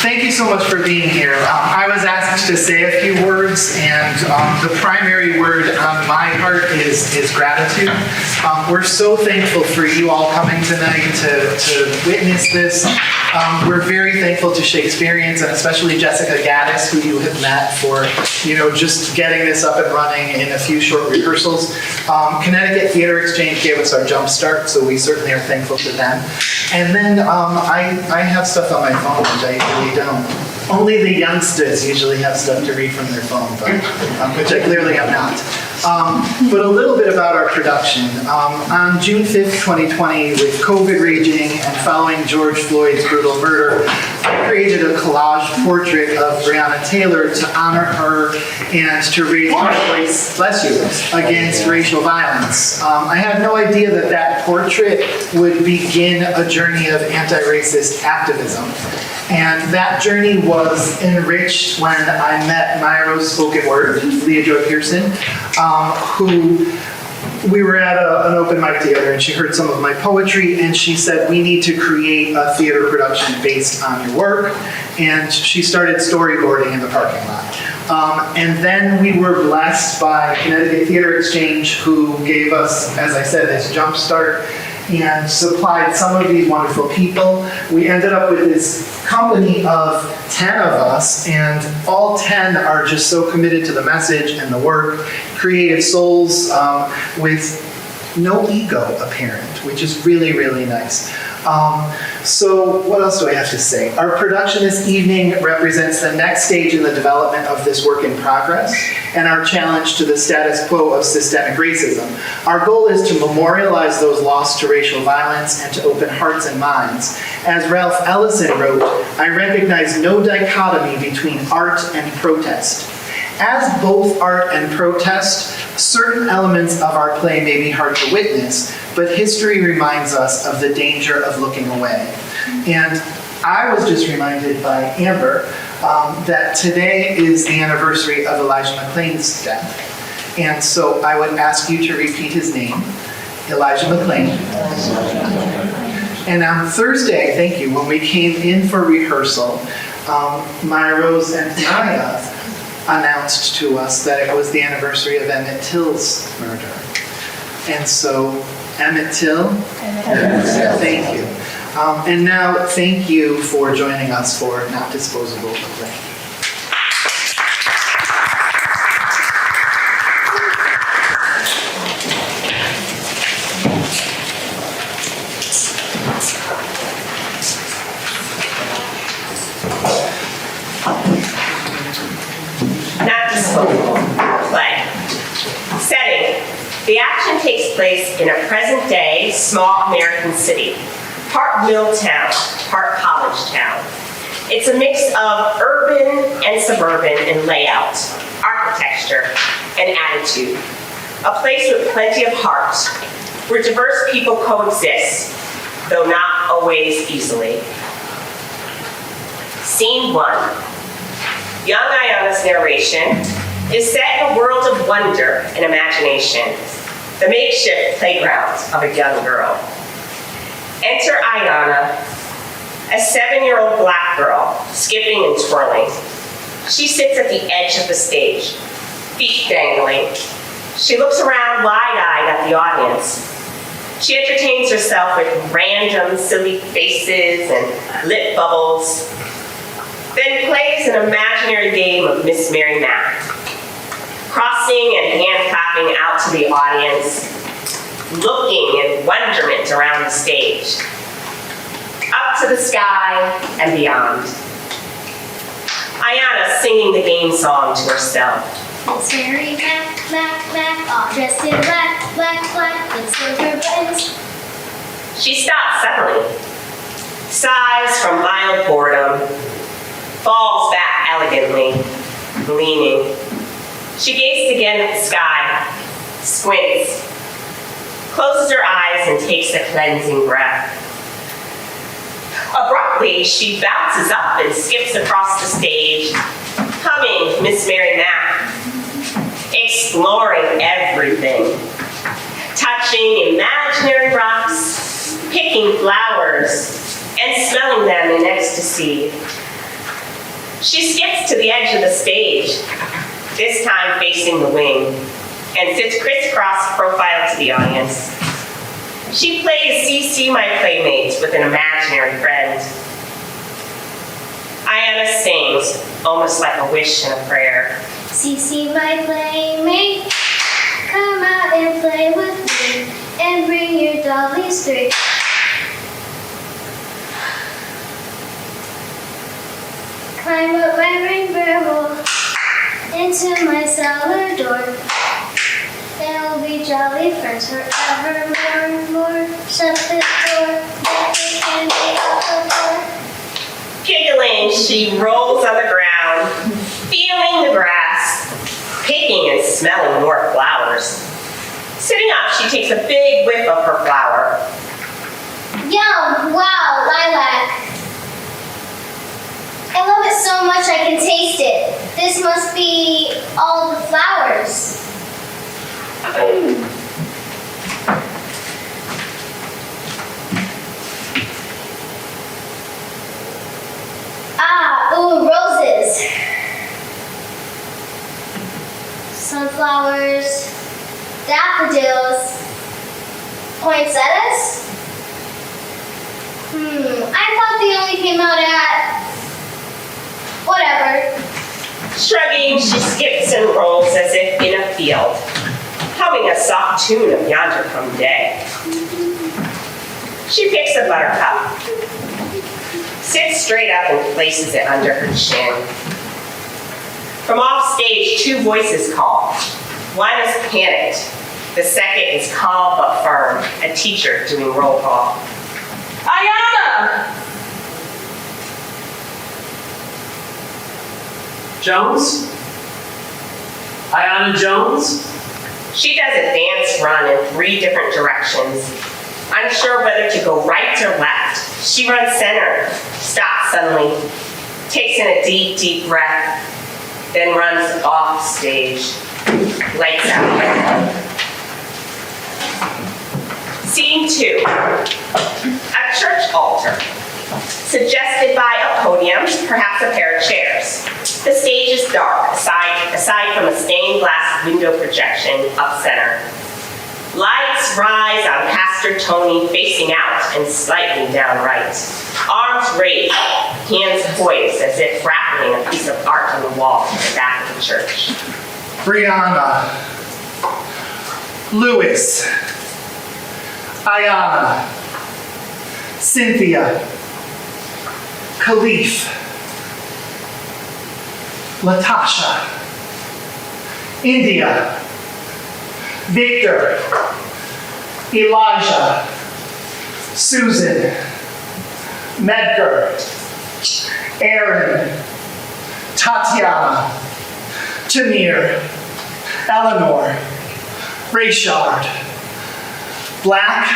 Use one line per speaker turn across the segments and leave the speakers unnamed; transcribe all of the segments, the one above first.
Thank you so much for being here. I was asked to say a few words, and the primary word on my heart is gratitude. We're so thankful for you all coming tonight to witness this. We're very thankful to Shakespeareans, and especially Jessica Gaddis, who you have met for, just getting this up and running in a few short rehearsals. Connecticut Theater Exchange gave us our jump start, so we certainly are thankful to them. And then I have stuff on my phone, which I really don't. Only the youngsters usually have stuff to read from their phone, but, which I clearly am not. But a little bit about our production. On June 5th, 2020, with COVID raging and following George Floyd's brutal murder, I created a collage portrait of Breonna Taylor to honor her and to raise our voice, bless you, against racial violence. I had no idea that portrait would begin a journey of anti-racist activism. And that journey was enriched when I met Myro's spoken word, Leah Joy Pearson, who we were at an open mic together, and she heard some of my poetry, and she said, we need to create a theater production based on your work. And she started storyboarding in the parking lot. And then we were blessed by Connecticut Theater Exchange, who gave us, as I said, this jump start and supplied some of these wonderful people. We ended up with this company of 10 of us, and all 10 are just so committed to the message and the work, creative souls with no ego apparent, which is really, really nice. So what else do I have to say? Our production this evening represents the next stage in the development of this work in progress and our challenge to the status quo of systemic racism. Our goal is to memorialize those lost to racial violence and to open hearts and minds. As Ralph Ellison wrote, I recognize no dichotomy between art and protest. As both art and protest, certain elements of our play may be hard to witness, but history reminds us of the danger of looking away. And I was just reminded by Amber that today is the anniversary of Elijah McClain's death. And so I would ask you to repeat his name, Elijah McClain. And on Thursday, thank you, when we came in for rehearsal, Myros and Naya announced to us that it was the anniversary of Emmett Till's murder. And so, Emmett Till, thank you. And now, thank you for joining us for Not Disposable A.
The action takes place in a present-day small American city, part mill town, part college town. It's a mix of urban and suburban in layout, architecture, and attitude. A place with plenty of heart, where diverse people coexist, though not always easily. Scene 1. Young Ayana's narration is set in a world of wonder and imagination, the makeshift playground of a young girl. Enter Ayana, a 7-year-old black girl, skipping and twirling. She sits at the edge of the stage, feet dangling. She looks around wide-eyed at the audience. She entertains herself with random silly faces and lip bubbles, then plays an imaginary game of Miss Mary Mack, crossing and hand-clapping out to the audience, looking in wonderment around the stage, up to the sky and beyond. Ayana singing the game song to herself.
Miss Mary Mack, Mack, Mack, all dressed in black, black, black, with silver buttons.
She stops suddenly, sighs from mild boredom, falls back elegantly, leaning. She gazes again at the sky, squints, closes her eyes and takes a cleansing breath. Abruptly, she bounces up and skips across the stage, humming Miss Mary Mack, exploring everything, touching imaginary rocks, picking flowers, and smelling them in ecstasy. She skips to the edge of the stage, this time facing the wing, and sits crisscross profile to the audience. She plays CC My Playmates with an imaginary friend. Ayana sings, almost like a wish and a prayer.
CC my playmate, come out and play with me, and bring your dollies through. Climb up my ring barrel into my cellar door, and we'll be jolly friends forever more. Shut the door, let the candy out the door.
Giggling, she rolls on the ground, feeling the grass, picking and smelling more flowers. Sitting up, she takes a big whiff of her flower.
Yum! Wow, lilac. I love it so much I can taste it. This must be all the flowers. Ooh, roses. Sunflowers, daffodils, poinsettias. I thought they only came out at whatever.
Shrugging, she skips and rolls as if in a field, humming a soft tune of Yonder Come Day. She picks a buttercup, sits straight up and places it under her chin. From off stage, two voices call. One is panicked. The second is calm but firm, a teacher doing roll call. Ayana!
Jones? Ayana Jones?
She does a dance run in 3 different directions. Unsure whether to go right or left, she runs center, stops suddenly, takes in a deep, deep breath, then runs off stage. Lights out. Scene 2, a church altar, suggested by a podium, perhaps a pair of chairs. The stage is dark, aside from a stained glass window projection up center. Lights rise on Pastor Tony facing out and slightly down right. Arms raised, hands poised as if grappling a piece of art on the wall in the back of the church.
Brianna, Louis, Ayana, Cynthia, Khalif, Latasha, India, Victor, Elijah, Susan, Medgar, Aaron, Tatiana, Tamir, Eleanor, Rayshard. Black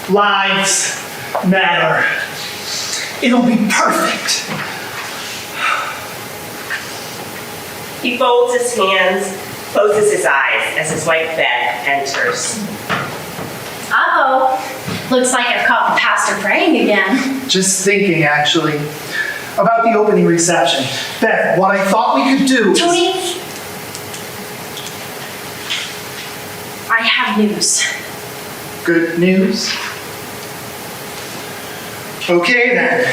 Lives Matter. It'll be perfect.
He folds his hands, closes his eyes as his wife Beth enters.
Uh-oh. Looks like I've caught the pastor praying again.
Just thinking, actually, about the opening reception. Beth, what I thought we could do is...
Tony, I have news.
Good news? Okay, then.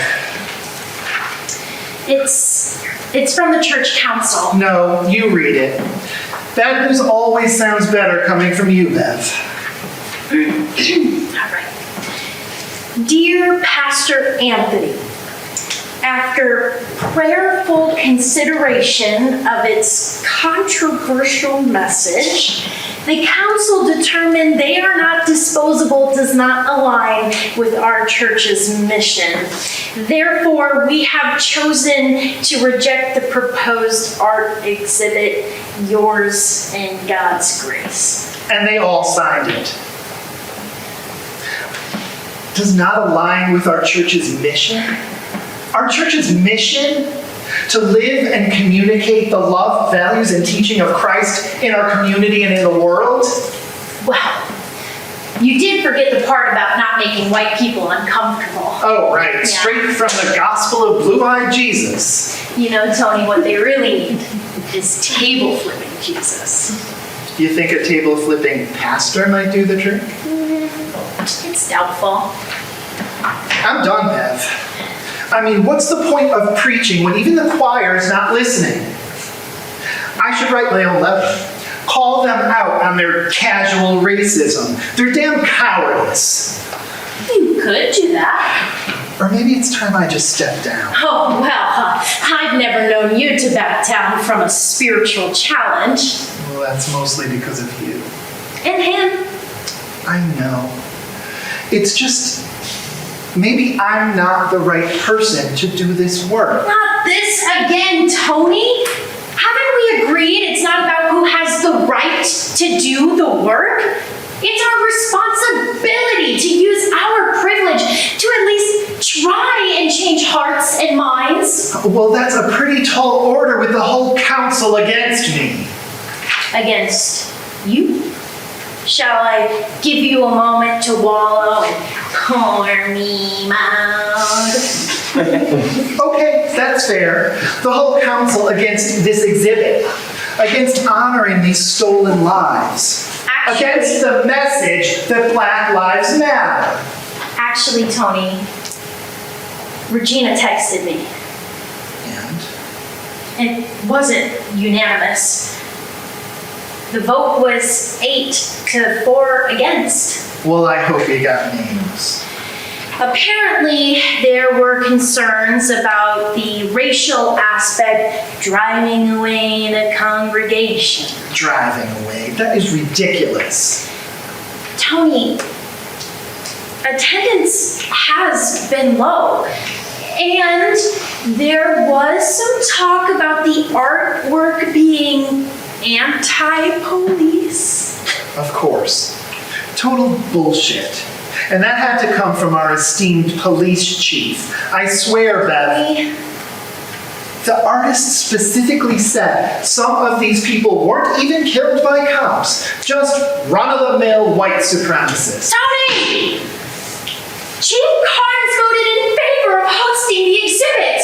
It's from the church council.
No, you read it. Bad news always sounds better coming from you, Bev.
All right. Dear Pastor Anthony, after prayerful consideration of its controversial message, the council determined They Are Not Disposable does not align with our church's mission. Therefore, we have chosen to reject the proposed art exhibit, Yours in God's Grace.
And they all signed it. Does not align with our church's mission? Our church's mission to live and communicate the love, values, and teaching of Christ in our community and in the world?
Well, You did forget the part about not making white people uncomfortable.
Oh, right.
Yeah.
Straight from the Gospel of Blue-Eyed Jesus.
You know, Tony, what they really need is table flipping Jesus.
You think a table-flipping pastor might do the trick?
It's doubtful.
I'm done, Bev. I mean, what's the point of preaching when even the choir is not listening? I should write my own letter. Call them out on their casual racism, their damn cowardice.
You could do that.
Or maybe it's time I just step down.
Oh, well, I've never known you to back down from a spiritual challenge.
Well, that's mostly because of you.
And him.
I know. It's just, maybe I'm not the right person to do this work.
Not this again, Tony. Haven't we agreed it's not about who has the right to do the work? It's our responsibility to use our privilege to at least try and change hearts and minds.
Well, that's a pretty tall order with the whole council against me.
Against you? Shall I give you a moment to wallow and pour me out?
Okay, that's fair. The whole council against this exhibit, against honoring these stolen lives, against the message that Black Lives Matter.
Actually, Tony, Regina texted me.
And?
It wasn't unanimous. The vote was 8-4 against.
Well, I hope you got names.
Apparently, there were concerns about the racial aspect driving away the congregation.
Driving away. That is ridiculous.
Tony, attendance has been low. And there was some talk about the artwork being anti-police.
Of course. Total bullshit. And that had to come from our esteemed police chief. I swear, Beth. The artist specifically said some of these people weren't even killed by cops, just run-of-the-mill white supremacists.
Tony! Chief Carnes voted in favor of hosting the exhibit.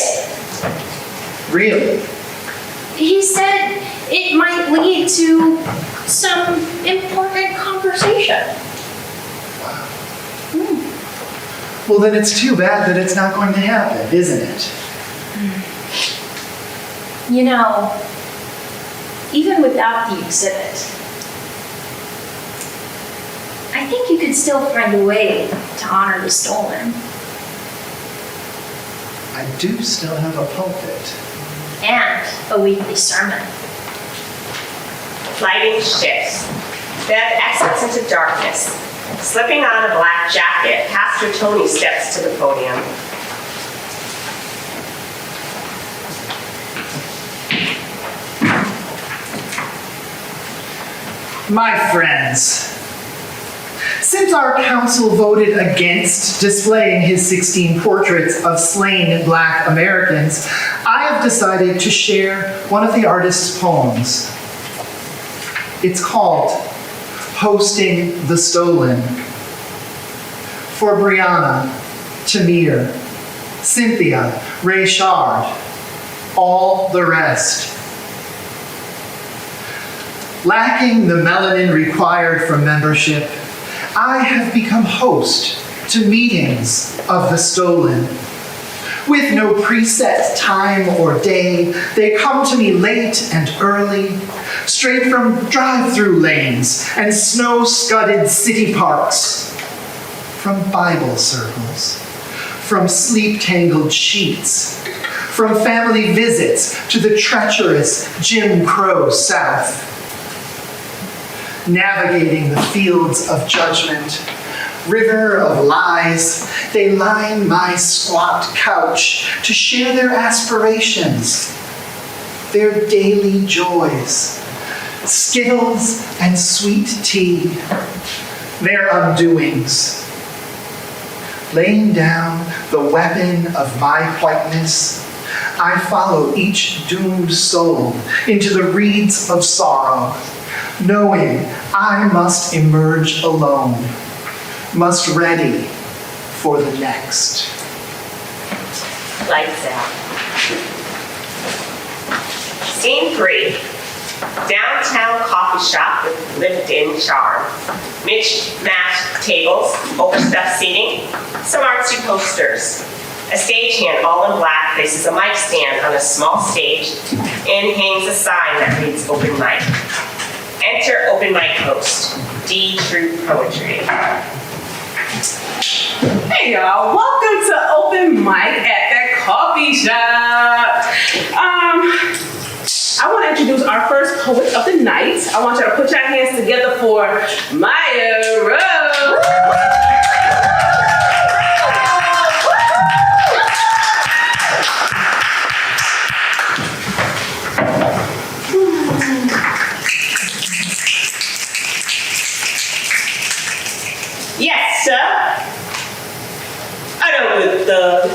Really?
He said it might lead to some important conversation.
Well, then it's too bad that it's not going to happen, isn't it?
You know, even without the exhibit, I think you could still find a way to honor the stolen.
I do still have a pulpit.
And a weekly sermon.
Lighting shifts. Bev exits into darkness. Slipping on a black jacket, Pastor Tony steps to the podium.
My friends, since our council voted against displaying his 16 portraits of slain Black Americans, I have decided to share one of the artist's poems. It's called Hosting the Stolen. For Brianna, Tamir, Cynthia, Rayshard, all the rest. Lacking the melanin required for membership, I have become host to meetings of the stolen. With no preset time or day, they come to me late and early, straight from drive-through lanes and snow-scudded city parks, from Bible circles, from sleep-tangled sheets, from family visits to the treacherous Jim Crow South. Navigating the fields of judgment, river of lies, they line my squat couch to share their aspirations, their daily joys, skittles and sweet tea, their undoings. Laying down the weapon of my whiteness, I follow each doomed soul into the reeds of sorrow, knowing I must emerge alone, must ready for the next.
Lights out. Scene 3. Downtown coffee shop with lived-in charm. Mismatched tables, overstuffed seating, some artsy posters. A stagehand, all in black, places a mic stand on a small stage and hangs a sign that reads open mic. Enter open mic host, D. True Poetry.
Hey y'all, welcome to Open Mic at the Coffee Shop. I want to introduce our first poet of the night. I want y'all to put your hands together for Maya Rose.
Yes, sir. I know good thug.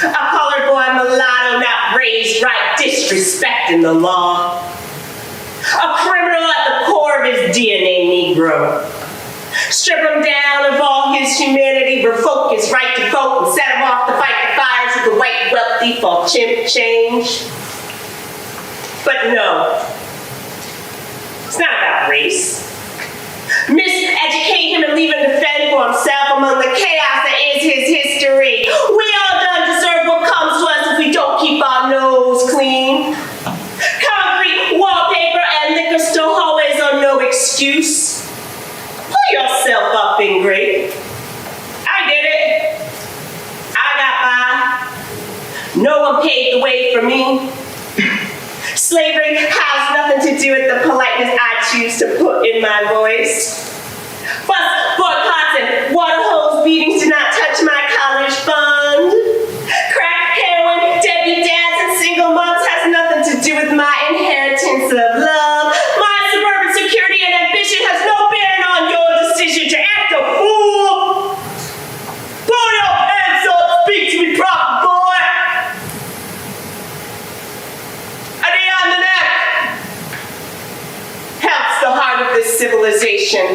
A colored boy mulatto not raised right, disrespecting the law. A criminal at the core of his DNA, Negro. Strip him down of all his humanity, revoke his right to vote, and set him off to fight the fires of the white wealthy for chimp change. But no, it's not about race. Miseducate him and leave him to fend for himself among the chaos that is his history. We all done deserve what comes to us if we don't keep our nose clean. Concrete, wallpaper, and liquor store hallways are no excuse. Pull yourself up, ingrate. I did it. I got by. No one paved the way for me. Slavery has nothing to do with the politeness I choose to put in my voice. Bus boycotts and water hose beatings do not touch my college fund. Crack, heroin, deadbeat dads, and single moms has nothing to do with my inheritance of love. My suburban security and ambition has no bearing on your decision to act a fool. Pull your pants up, speak to me proper, boy. On the neck helps the heart of this civilization.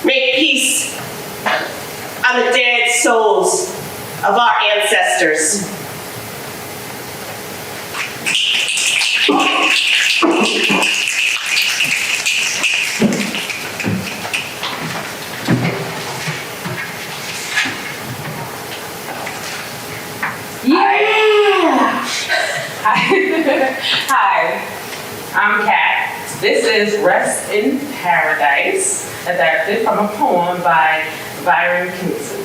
Make peace on the dead souls of our ancestors.
Yeah! Hi, I'm Kat. This is Rest in Paradise, adapted from a poem by Byron Knudsen.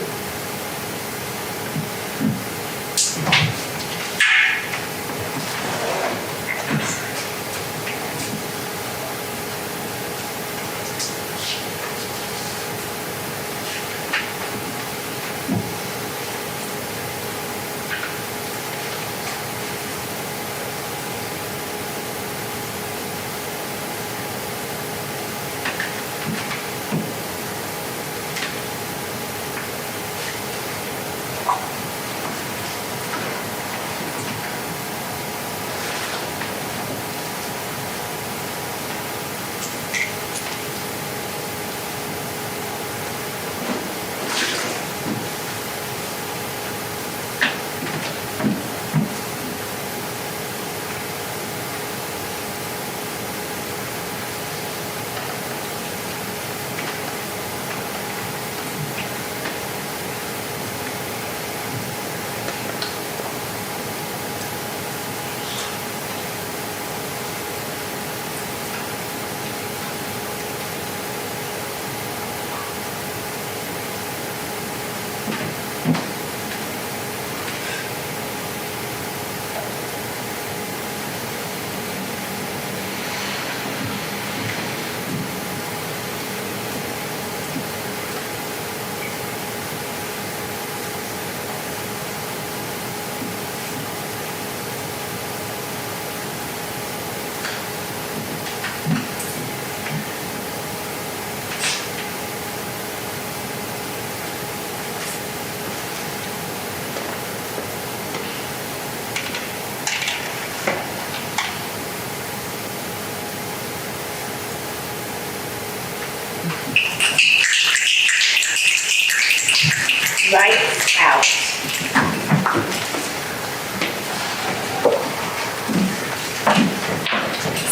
Lights out.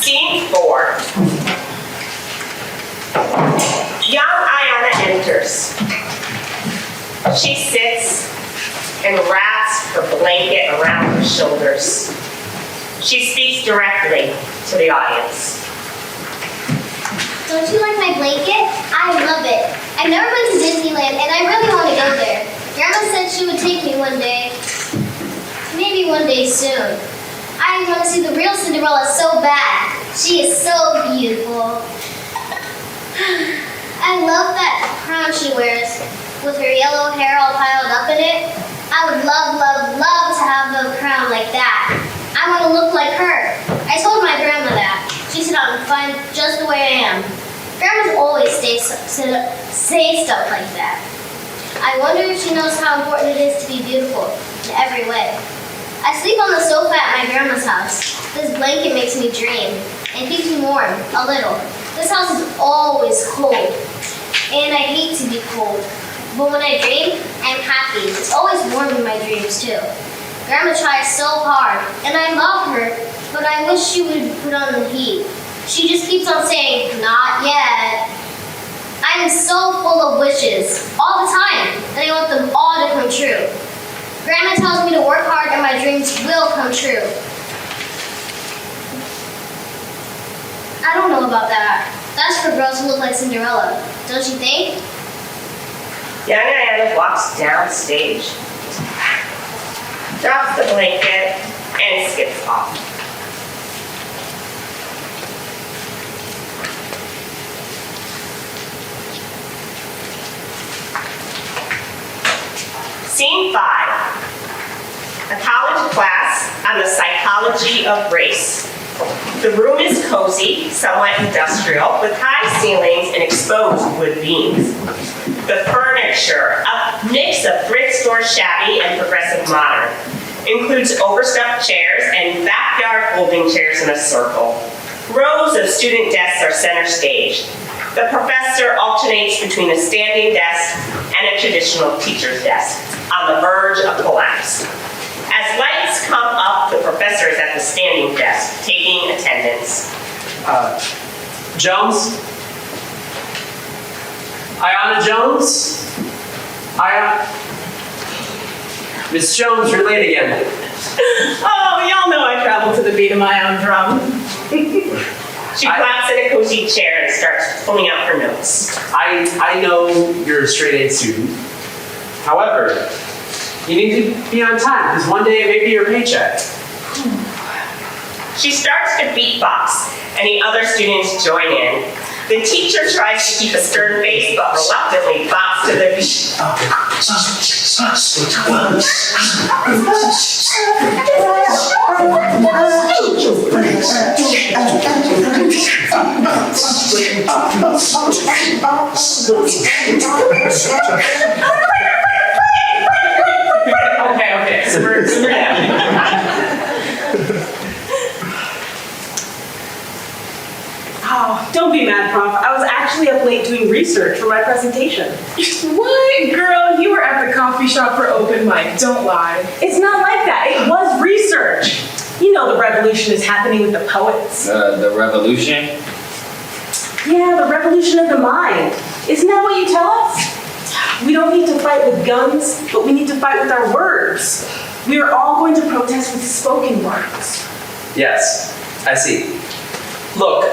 Scene 4. Young Ayana enters. She sits and wraps her blanket around her shoulders. She speaks directly to the audience.
Don't you like my blanket? I love it. I've never been to Disneyland and I really want to go there. Grandma said she would take me one day. Maybe one day soon. I want to see the real Cinderella so bad. She is so beautiful. I love that crown she wears with her yellow hair all piled up in it. I would love, love, love to have a crown like that. I want to look like her. I told my grandma that. She said I'm fine just the way I am. Grandmas always say stuff like that. I wonder if she knows how important it is to be beautiful in every way. I sleep on the sofa at my grandma's house. This blanket makes me dream and keeps me warm, a little. This house is always cold, and I hate to be cold. But when I dream, I'm happy. It's always warm in my dreams, too. Grandma tries so hard, and I love her, but I wish she would put on the heat. She just keeps on saying, not yet. I'm so full of wishes, all the time, and I want them all to come true. Grandma tells me to work hard and my dreams will come true. I don't know about that. That's for girls who look like Cinderella, don't you think?
Young Ayana walks downstage, drops the blanket, and skips off. Scene 5. A college class on the psychology of race. The room is cozy, somewhat industrial, with high ceilings and exposed wood beams. The furniture, a mix of thrift store shabby and progressive modern, includes overstuffed chairs and backyard folding chairs in a circle. Rows of student desks are center stage. The professor alternates between a standing desk and a traditional teacher's desk, on the verge of collapse. As lights come up, the professor is at the standing desk, taking attendance.
Jones? Ayana Jones? Miss Jones, you're late again.
Oh, y'all know I travel to the beat of my own drum.
She claps in a cozy chair and starts pulling out her notes.
I know you're a straight A student. However, you need to be on time, because one day it may be your paycheck.
She starts to beatbox, and the other students join in. The teacher tries to keep a stern face, but reluctantly bops to the beat.
Okay, simmer down.
Oh, don't be mad, Prof. I was actually up late doing research for my presentation. What? Girl, you were at the coffee shop for open mic. Don't lie. It's not like that. It was research. You know the revolution is happening with the poets.
The revolution?
Yeah, the revolution of the mind. Isn't that what you tell us? We don't need to fight with guns, but we need to fight with our words. We are all going to protest with spoken words.
Yes, I see. Look,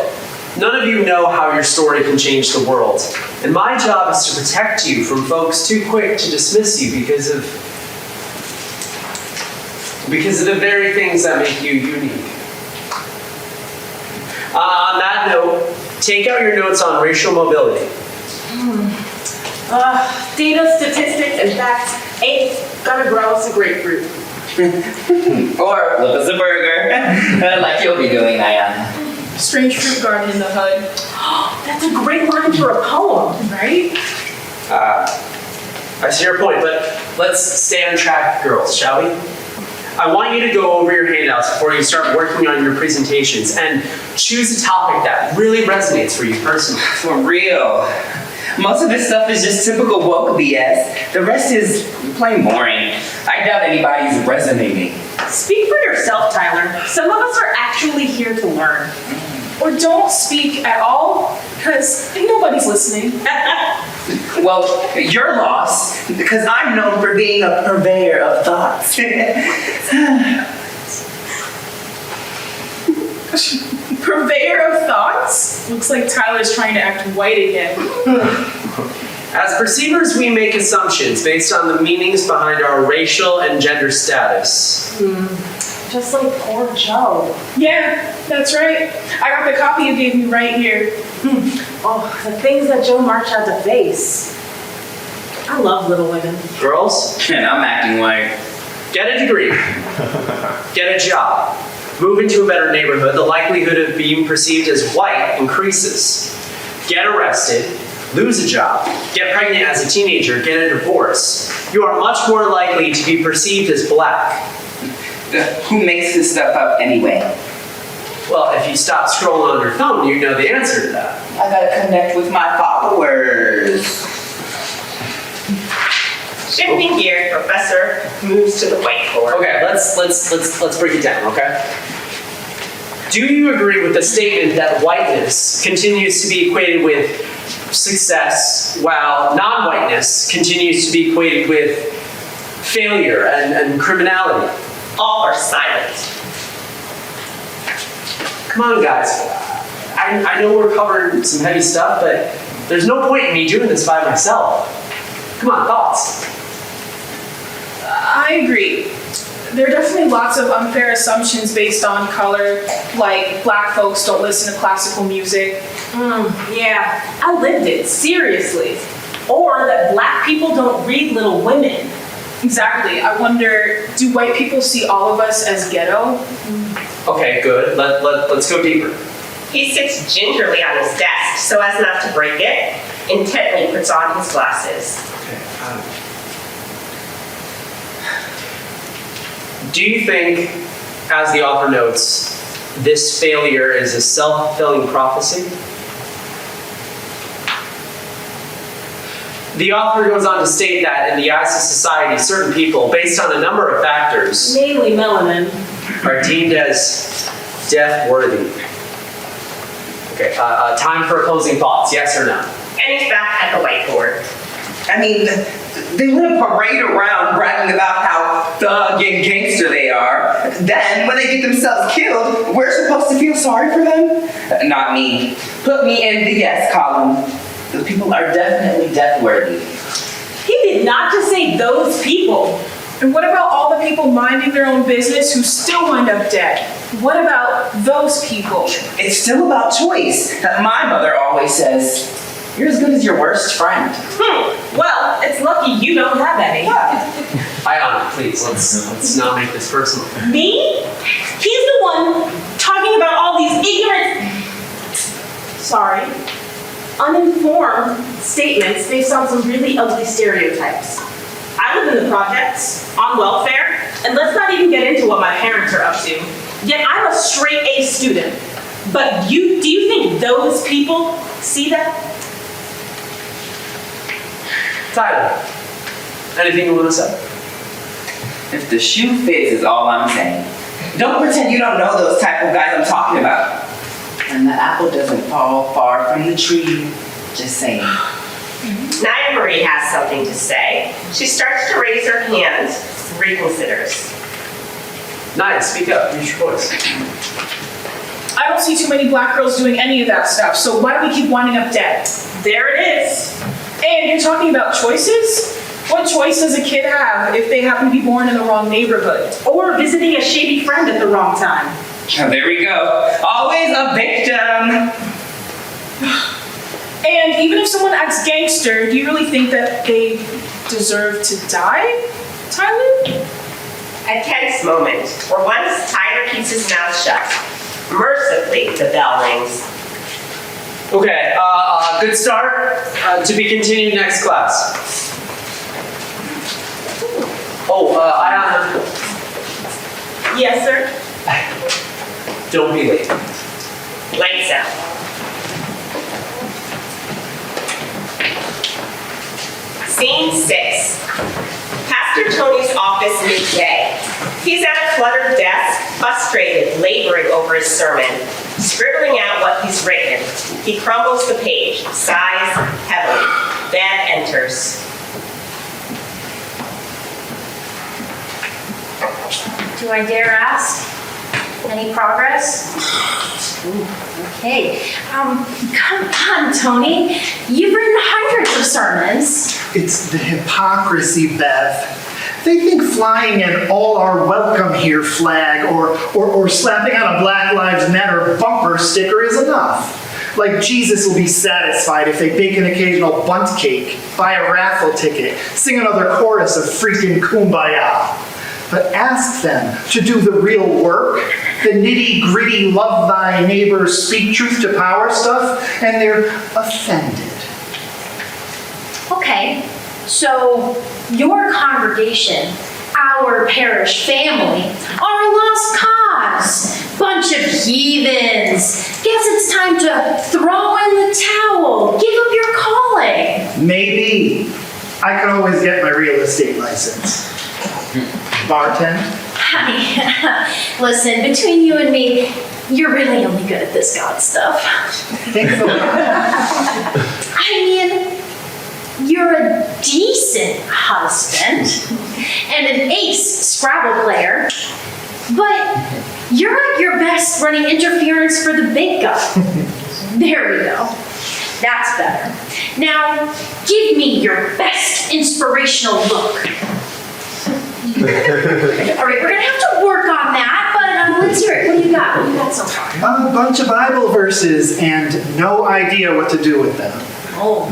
none of you know how your story can change the world, and my job is to protect you from folks too quick to dismiss you because of the very things that make you unique. On that note, take out your notes on racial mobility.
Data, statistics, and facts ain't gonna grow us a grapefruit.
Or flip us a burger, like you'll be doing, Ayana.
Strange fruit garden in the hood. That's a great line for a poem, right?
I see your point, but let's stay on track, girls, shall we? I want you to go over your handouts before you start working on your presentations and choose a topic that really resonates for you personally.
For real. Most of this stuff is just typical woke BS. The rest is plain boring. I doubt anybody's resonating.
Speak for yourself, Tyler. Some of us are actually here to learn.
Or don't speak at all, because nobody's listening.
Well, your loss, because I'm known for being a purveyor of thoughts.
Purveyor of thoughts? Looks like Tyler's trying to act white again.
As perceivers, we make assumptions based on the meanings behind our racial and gender status.
Just like poor Joe.
Yeah, that's right. I got the copy you gave me right here.
Oh, the things that Joe March had to face. I love Little Women.
Girls,
And I'm acting white.
get a degree, get a job, move into a better neighborhood. The likelihood of being perceived as white increases. Get arrested, lose a job, get pregnant as a teenager, get a divorce. You are much more likely to be perceived as black.
Who makes this stuff up anyway?
Well, if you stop scrolling on your phone, you know the answer to that.
I gotta connect with my followers.
Shifting gears, Professor moves to the whiteboard.
Okay, let's break it down, okay? Do you agree with the statement that whiteness continues to be equated with success, while non-whiteness continues to be equated with failure and criminality?
All are silent.
Come on, guys. I know we're covering some heavy stuff, but there's no point in me doing this by myself. Come on, thoughts?
I agree. There are definitely lots of unfair assumptions based on color, like black folks don't listen to classical music.
Yeah, I lived it, seriously. Or that black people don't read Little Women.
Exactly. I wonder, do white people see all of us as ghetto?
Okay, good. Let's go deeper.
He sits gingerly on his desk so as not to break it, intently puts on his glasses.
Do you think, as the author notes, this failure is a self-fulfilling prophecy? The author goes on to state that in the eyes of society, certain people, based on a number of factors,
Mainly melanin.
are deemed as death-worthy. Okay, time for closing thoughts, yes or no?
And he's back at the whiteboard.
I mean, they live parade around bragging about how thug and gangster they are. Then, when they get themselves killed, we're supposed to feel sorry for them? Not me. Put me in the yes column. Those people are definitely death-worthy.
He did not just say those people.
And what about all the people minding their own business who still wind up dead? What about those people?
It's still about choice. My mother always says, you're as good as your worst friend.
Well, it's lucky you don't have any.
Ayana, please, let's not make this personal.
Me? He's the one talking about all these ignorant, uninformed statements based on some really ugly stereotypes. I live in the projects, on welfare, and let's not even get into what my parents are up to. Yet I'm a straight A student. But do you think those people see that?
Tyler, anything you want to say?
If the shoe fits is all I'm saying. Don't pretend you don't know those type of guys I'm talking about. And the apple doesn't fall far from the tree. Just saying.
Naya Marie has something to say. She starts to raise her hand, reconsiders.
Naya, speak up, use your voice.
I don't see too many black girls doing any of that stuff, so why do we keep winding up dead?
There it is.
And you're talking about choices? What choice does a kid have if they happen to be born in the wrong neighborhood?
Or visiting a shady friend at the wrong time.
Oh, there we go. Always a victim.
And even if someone acts gangster, do you really think that they deserve to die, Tyler?
A tense moment, where once Tyler keeps his mouth shut. Mercifully, the bell rings.
Okay, good start. To be continued next class. Oh, Ayana,
Yes, sir.
don't be late.
Lights out. Scene 6. Pastor Tony's office midday. He's at a cluttered desk, frustrated, laboring over his sermon, scribbling out what he's written. He crumbles the page, sighs heavily. Bev enters.
Do I dare ask? Any progress? Ooh, okay. Come on, Tony. You've written hundreds of sermons.
It's the hypocrisy, Bev. They think flying an all are welcome here flag or slapping on a Black Lives Matter bumper sticker is enough. Like Jesus will be satisfied if they bake an occasional bunt cake, buy a raffle ticket, sing another chorus of freaking Kumbaya. But ask them to do the real work, the nitty-gritty love thy neighbor, speak truth to power stuff, and they're offended.
Okay, so your congregation, our parish family, are a lost cause. Bunch of heathens. Guess it's time to throw in the towel. Give up your calling.
Maybe. I can always get my real estate license. Bartend?
Honey, listen, between you and me, you're really only good at this God stuff.
Thanks a lot.
I mean, you're a decent husband and an ace Scrabble player, but you're at your best running interference for the big guy. There we go. That's better. Now, give me your best inspirational look. All right, we're gonna have to work on that, but let's hear it. What do you got? What do you got so far?
A bunch of Bible verses and no idea what to do with them.
Oh.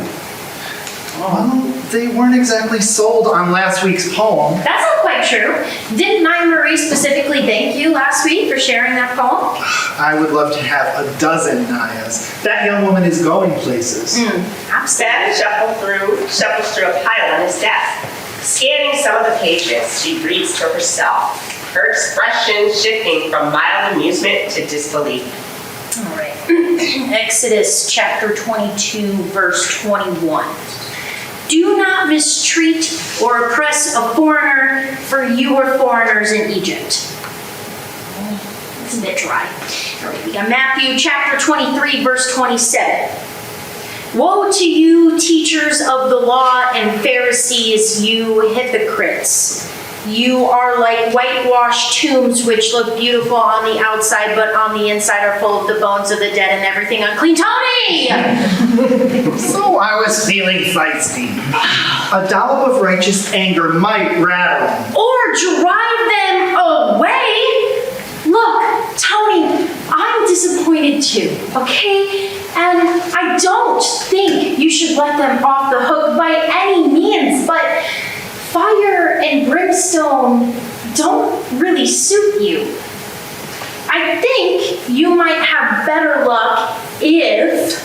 Well, they weren't exactly sold on last week's poem.
That's not quite true. Didn't Nye Marie specifically thank you last week for sharing that poem?
I would love to have a dozen Nayas. That young woman is going places.
Bev shuffles through a pile on his desk. Scanning some of the pages, she reads to herself, her expression shifting from mild amusement to disbelief.
All right. Exodus chapter 22, verse 21. Do not mistreat or oppress a foreigner, for you were foreigners in Egypt. It's a bit dry. All right, we got Matthew chapter 23, verse 27. Woe to you, teachers of the law and Pharisees, you hypocrites! You are like whitewashed tombs which look beautiful on the outside, but on the inside are full of the bones of the dead and everything unclean. Tony!
So I was feeling feisty. A dollop of righteous anger might rattle them.
Or drive them away! Look, Tony, I'm disappointed too, okay? And I don't think you should let them off the hook by any means, but fire and brimstone don't really suit you. I think you might have better luck if,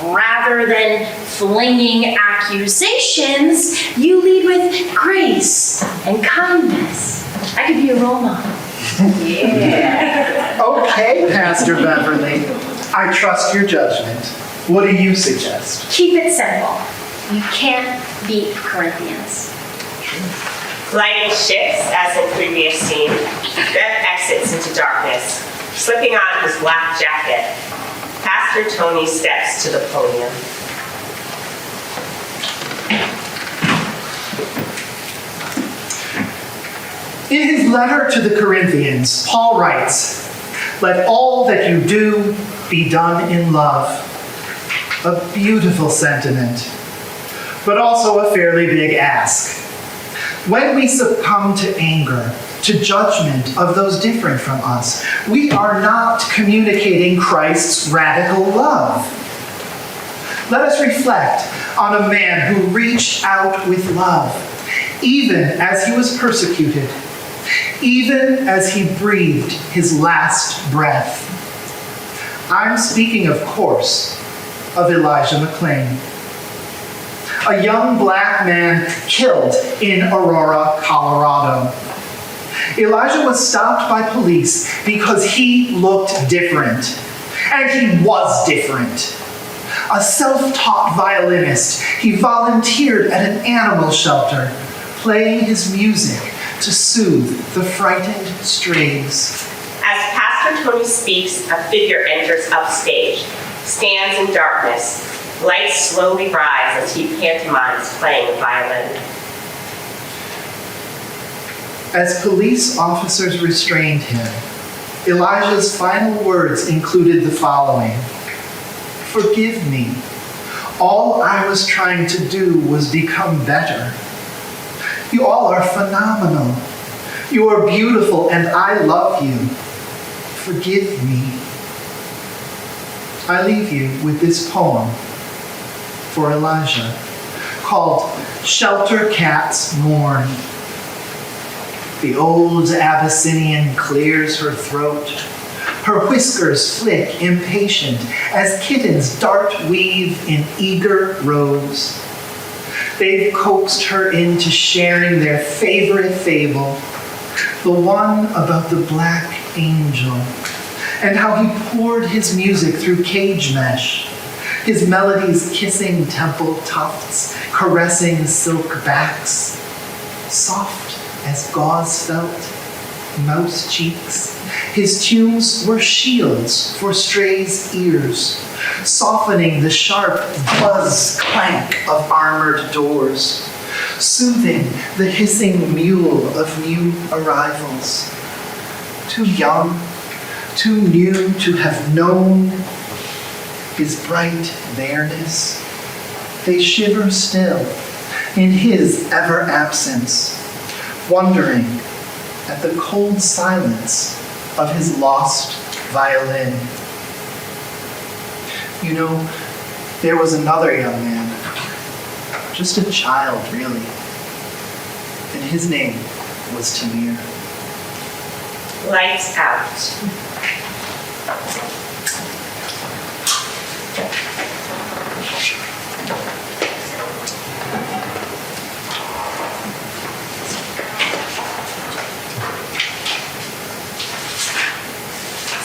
rather than flinging accusations, you lead with grace and kindness. I could be a role model. Yeah.
Okay, Pastor Beverly. I trust your judgment. What do you suggest?
Keep it simple. You can't beat Corinthians.
Lighting shifts as in previous scene. Bev exits into darkness, slipping on his black jacket. Pastor Tony steps to the podium.
In his letter to the Corinthians, Paul writes, "Let all that you do be done in love." A beautiful sentiment, but also a fairly big ask. When we succumb to anger, to judgment of those different from us, we are not communicating Christ's radical love. Let us reflect on a man who reached out with love, even as he was persecuted, even as he breathed his last breath. I'm speaking, of course, of Elijah McClain, a young black man killed in Aurora, Colorado. Elijah was stopped by police because he looked different, and he was different. A self-taught violinist, he volunteered at an animal shelter, playing his music to soothe the frightened strays.
As Pastor Tony speaks, a figure enters upstage, stands in darkness. Lights slowly rise as he pantomimes playing the violin.
As police officers restrained him, Elijah's final words included the following: "Forgive me. All I was trying to do was become better. You all are phenomenal. You are beautiful and I love you. Forgive me." I leave you with this poem for Elijah called "Shelter Cats Mourn." The old Abyssinian clears her throat. Her whiskers flick impatient as kittens dart weave in eager rows. They've coaxed her into sharing their favorite fable, the one about the black angel, and how he poured his music through cage mesh, his melodies kissing temple tufts, caressing silk backs, soft as gauze felt, mouse cheeks. His tunes were shields for strays' ears, softening the sharp buzz clank of armored doors, soothing the hissing mule of new arrivals. Too young, too new to have known his bright bareness, they shiver still in his ever-absence, wondering at the cold silence of his lost violin. You know, there was another young man, just a child really, and his name was Tamir.
Lights out.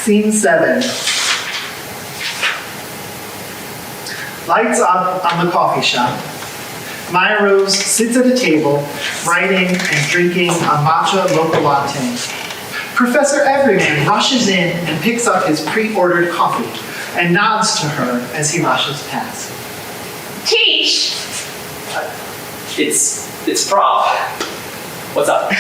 Scene 7. Lights up on the coffee shop. Maya Rose sits at a table, writing and drinking a matcha mocha latte. Professor Everyman rushes in and picks up his pre-ordered coffee and nods to her as he rushes past.
Teach!
It's Prof. What's up?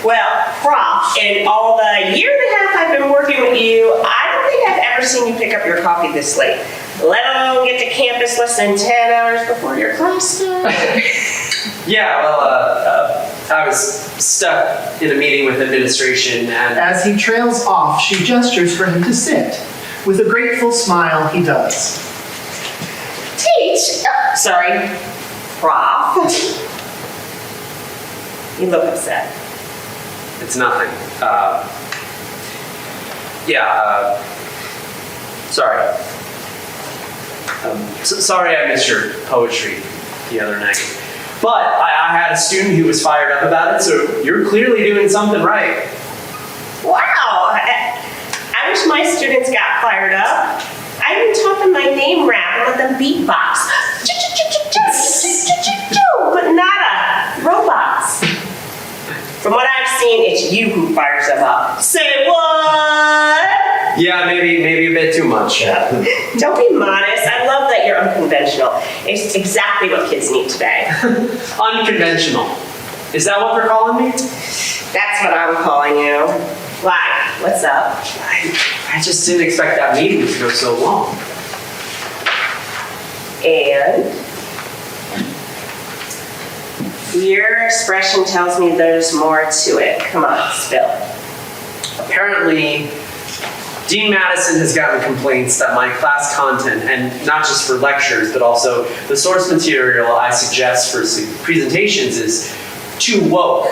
Well, Prof, in all the year and a half I've been working with you, I don't think I've ever seen you pick up your coffee this late, let alone get to campus less than 10 hours before your class starts.
Yeah, well, I was stuck in a meeting with administration and...
As he trails off, she gestures for him to sit. With a grateful smile, he does.
Teach! Sorry, Prof. You look upset.
It's nothing. Sorry. Sorry I missed your poetry the other night. But I had a student who was fired up about it, so you're clearly doing something right.
Wow! I wish my students got fired up. I even taught them my name rap and let them beatbox. But not robots. From what I've seen, it's you who fires them up. Say what?
Yeah, maybe a bit too much.
Don't be modest. I love that you're unconventional. It's exactly what kids need today.
Unconventional. Is that what they're calling me?
That's what I'm calling you. Why? What's up?
I just didn't expect that meeting to go so long.
And your expression tells me there's more to it. Come on, spill.
Apparently, Dean Madison has gotten complaints that my class content, and not just for lectures, but also the source material I suggest for presentations, is too woke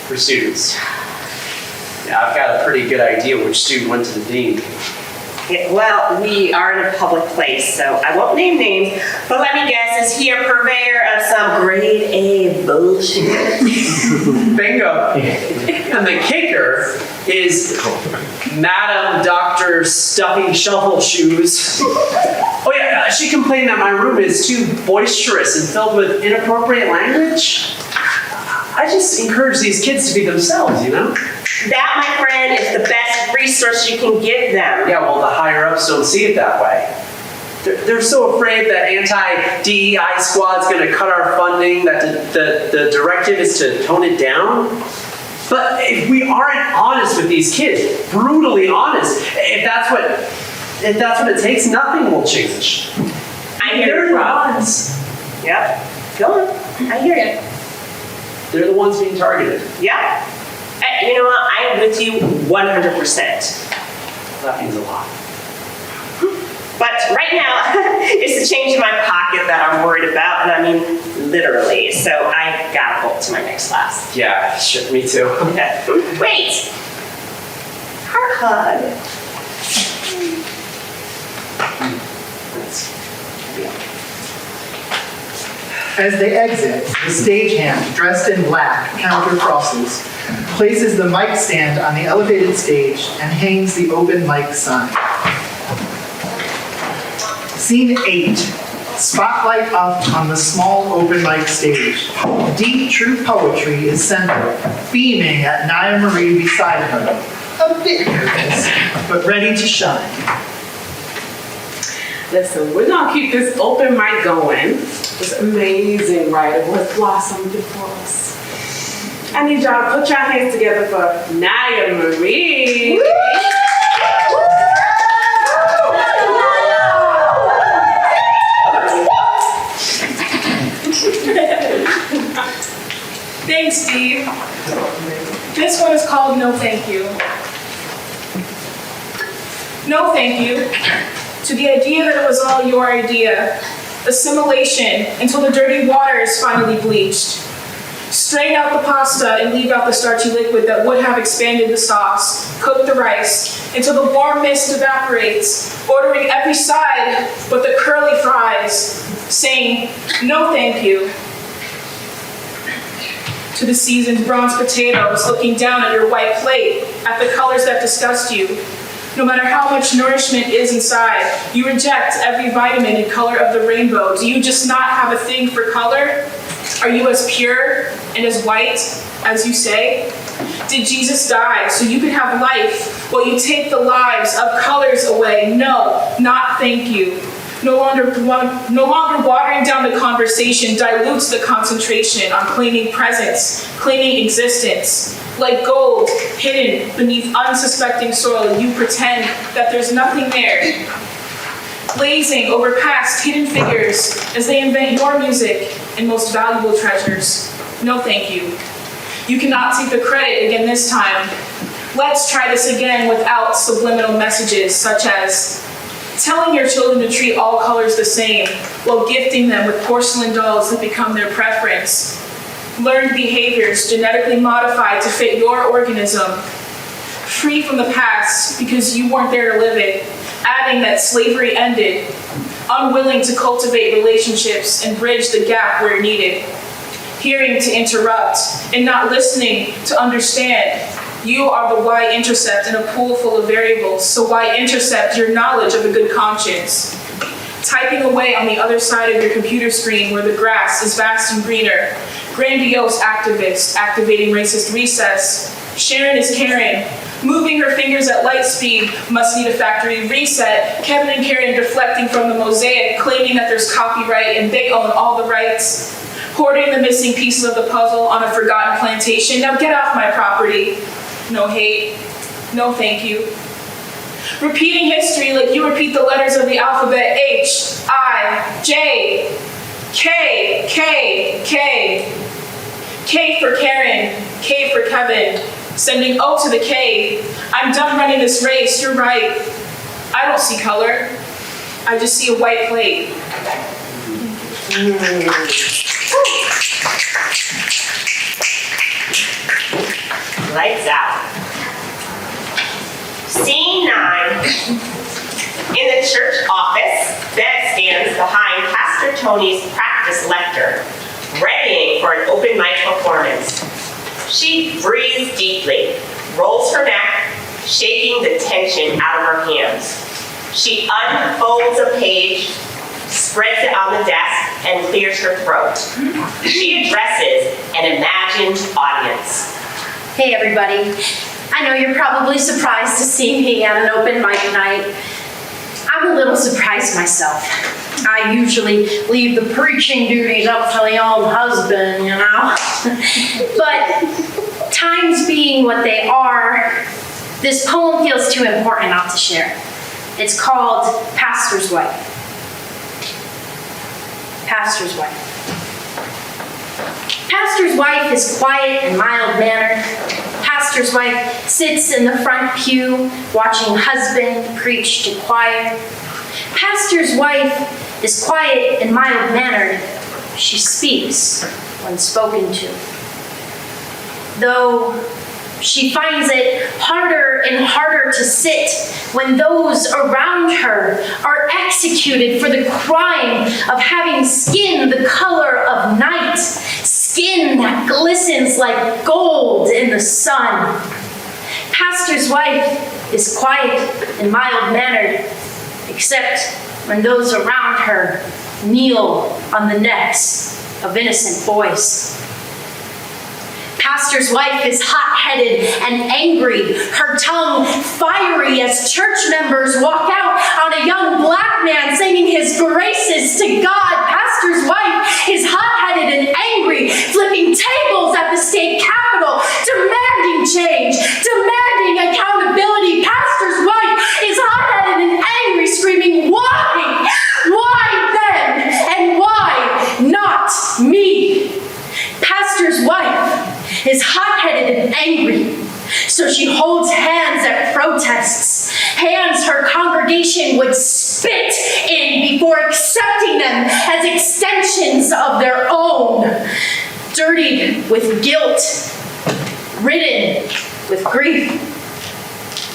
for students. Yeah, I've got a pretty good idea which student went to the dean.
Yeah, well, we are in a public place, so I won't name names, but let me guess, is he a purveyor of some grade A bullshit?
Bingo. And the kicker is Madam Dr. Stuffy Shuffle Shoes. Oh yeah, she complained that my room is too boisterous and filled with inappropriate language. I just encourage these kids to be themselves, you know?
That, my friend, is the best resource you can give them.
Yeah, well, the higher ups don't see it that way. They're so afraid that anti-DEI squad's gonna cut our funding, that the directive is to tone it down. But if we aren't honest with these kids, brutally honest, if that's what it takes, nothing will change.
I hear
They're
you,
the
Rob.
ones.
Yep, go on, I hear you.
They're the ones being targeted.
Yeah. You know what, I am with you 100%.
That means a lot.
But right now, it's the change in my pocket that I'm worried about, and I mean literally. So I gotta bolt to my next class.
Yeah, shit, me too.
Okay. Wait! Heart hug.
As they exit, the stagehand, dressed in black, counter crosses, places the mic stand on the elevated stage and hangs the open mic sign. Scene 8. Spotlight up on the small open mic stage. Deep true poetry is centered, beaming at Naya Marie beside her. A bit nervous, but ready to shine.
Listen, we're gonna keep this open mic going. This amazing writer who has blossomed before us. I need y'all to put your hands together for Naya Marie.
Thanks, Steve. This one is called No Thank You. No thank you to the idea that it was all your idea. Assimilation until the dirty water is finally bleached. Strain out the pasta and leave out the starchy liquid that would have expanded the sauce. Cook the rice until the warm mist evaporates, ordering every side but the curly fries, saying no thank you. To the seasoned bronze potatoes looking down at your white plate, at the colors that disgust you. No matter how much nourishment is inside, you reject every vitamin and color of the rainbow. Do you just not have a thing for color? Are you as pure and as white as you say? Did Jesus die so you could have life while you take the lives of colors away? No, not thank you. No longer watering down the conversation dilutes the concentration on claiming presence, claiming existence. Like gold hidden beneath unsuspecting soil, you pretend that there's nothing there. Blazing over past hidden figures as they invent your music and most valuable treasures. No thank you. You cannot take the credit again this time. Let's try this again without subliminal messages such as telling your children to treat all colors the same while gifting them with porcelain dolls that become their preference. Learned behaviors genetically modified to fit your organism. Free from the past because you weren't there to live it. Adding that slavery ended. Unwilling to cultivate relationships and bridge the gap where needed. Hearing to interrupt and not listening to understand. You are the y-intercept in a pool full of variables, so y-intercept your knowledge of a good conscience. Typing away on the other side of your computer screen where the grass is vast and greener. Grandiose activist activating racist recess. Sharon is Karen. Moving her fingers at light speed must need a factory reset. Kevin and Karen deflecting from the mosaic, claiming that there's copyright and they own all the rights. Hoarding the missing pieces of the puzzle on a forgotten plantation. Now get off my property. No hate. No thank you. Repeating history like you repeat the letters of the alphabet H, I, J, K, K, K. K for Karen, K for Kevin. Sending O to the K. I'm done running this race, you're right. I don't see color. I just see a white plate.
Lights out. Scene 9. In the church office, Bev stands behind Pastor Tony's practice lectern, readying for an open mic performance. She breathes deeply, rolls her neck, shaking the tension out of her hands. She unfolds a page, spreads it on the desk, and clears her throat. She addresses an imagined audience.
Hey everybody, I know you're probably surprised to see me at an open mic night. I'm a little surprised myself. I usually leave the preaching duties up to the old husband, you know? But times being what they are, this poem feels too important not to share. It's called Pastor's Wife. Pastor's Wife. Pastor's wife is quiet and mild-mannered. Pastor's wife sits in the front pew watching husband preach to choir. Pastor's wife is quiet and mild-mannered. She speaks when spoken to. Though she finds it harder and harder to sit when those around her are executed for the crime of having skin the color of night, skin that glistens like gold in the sun. Pastor's wife is quiet and mild-mannered, except when those around her kneel on the necks of innocent boys. Pastor's wife is hot-headed and angry, her tongue fiery as church members walk out on a young black man singing his graces to God. Pastor's wife is hot-headed and angry, flipping tables at the state capitol, demanding change, demanding accountability. Pastor's wife is hot-headed and angry, screaming, "Why? Why then? And why not me?" Pastor's wife is hot-headed and angry, so she holds hands at protests, hands her congregation would spit in before accepting them as extensions of their own, dirtied with guilt, ridden with grief.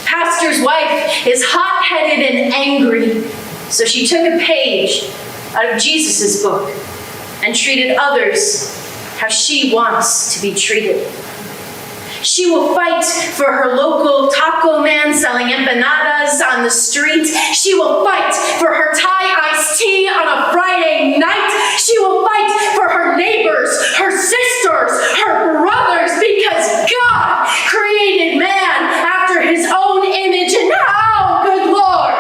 Pastor's wife is hot-headed and angry, so she took a page out of Jesus' book and treated others how she wants to be treated. She will fight for her local taco man selling empanadas on the street. She will fight for her Thai iced tea on a Friday night. She will fight for her neighbors, her sisters, her brothers, because God created man after his own image. And how, good Lord,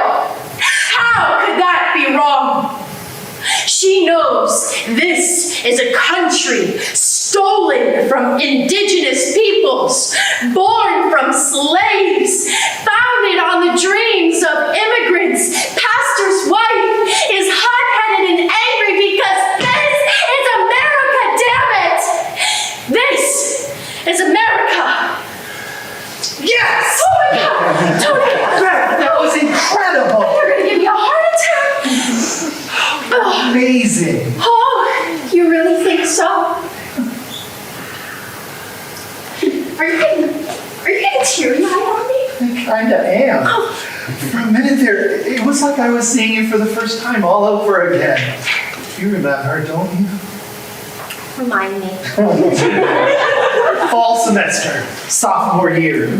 how could that be wrong? She knows this is a country stolen from indigenous peoples, born from slaves, founded on the dreams of immigrants. Pastor's wife is hot-headed and angry because this is America, damn it! This is America.
Yes!
Oh my God! Tony!
That was incredible!
You're gonna give me a heart attack! Oh.
Amazing!
Oh, you really think so? Are you getting teary-eyed on me?
I kinda am.
Oh.
For a minute there, it was like I was seeing you for the first time all over again. You remember, don't you?
Remind me.
Fall semester, sophomore year.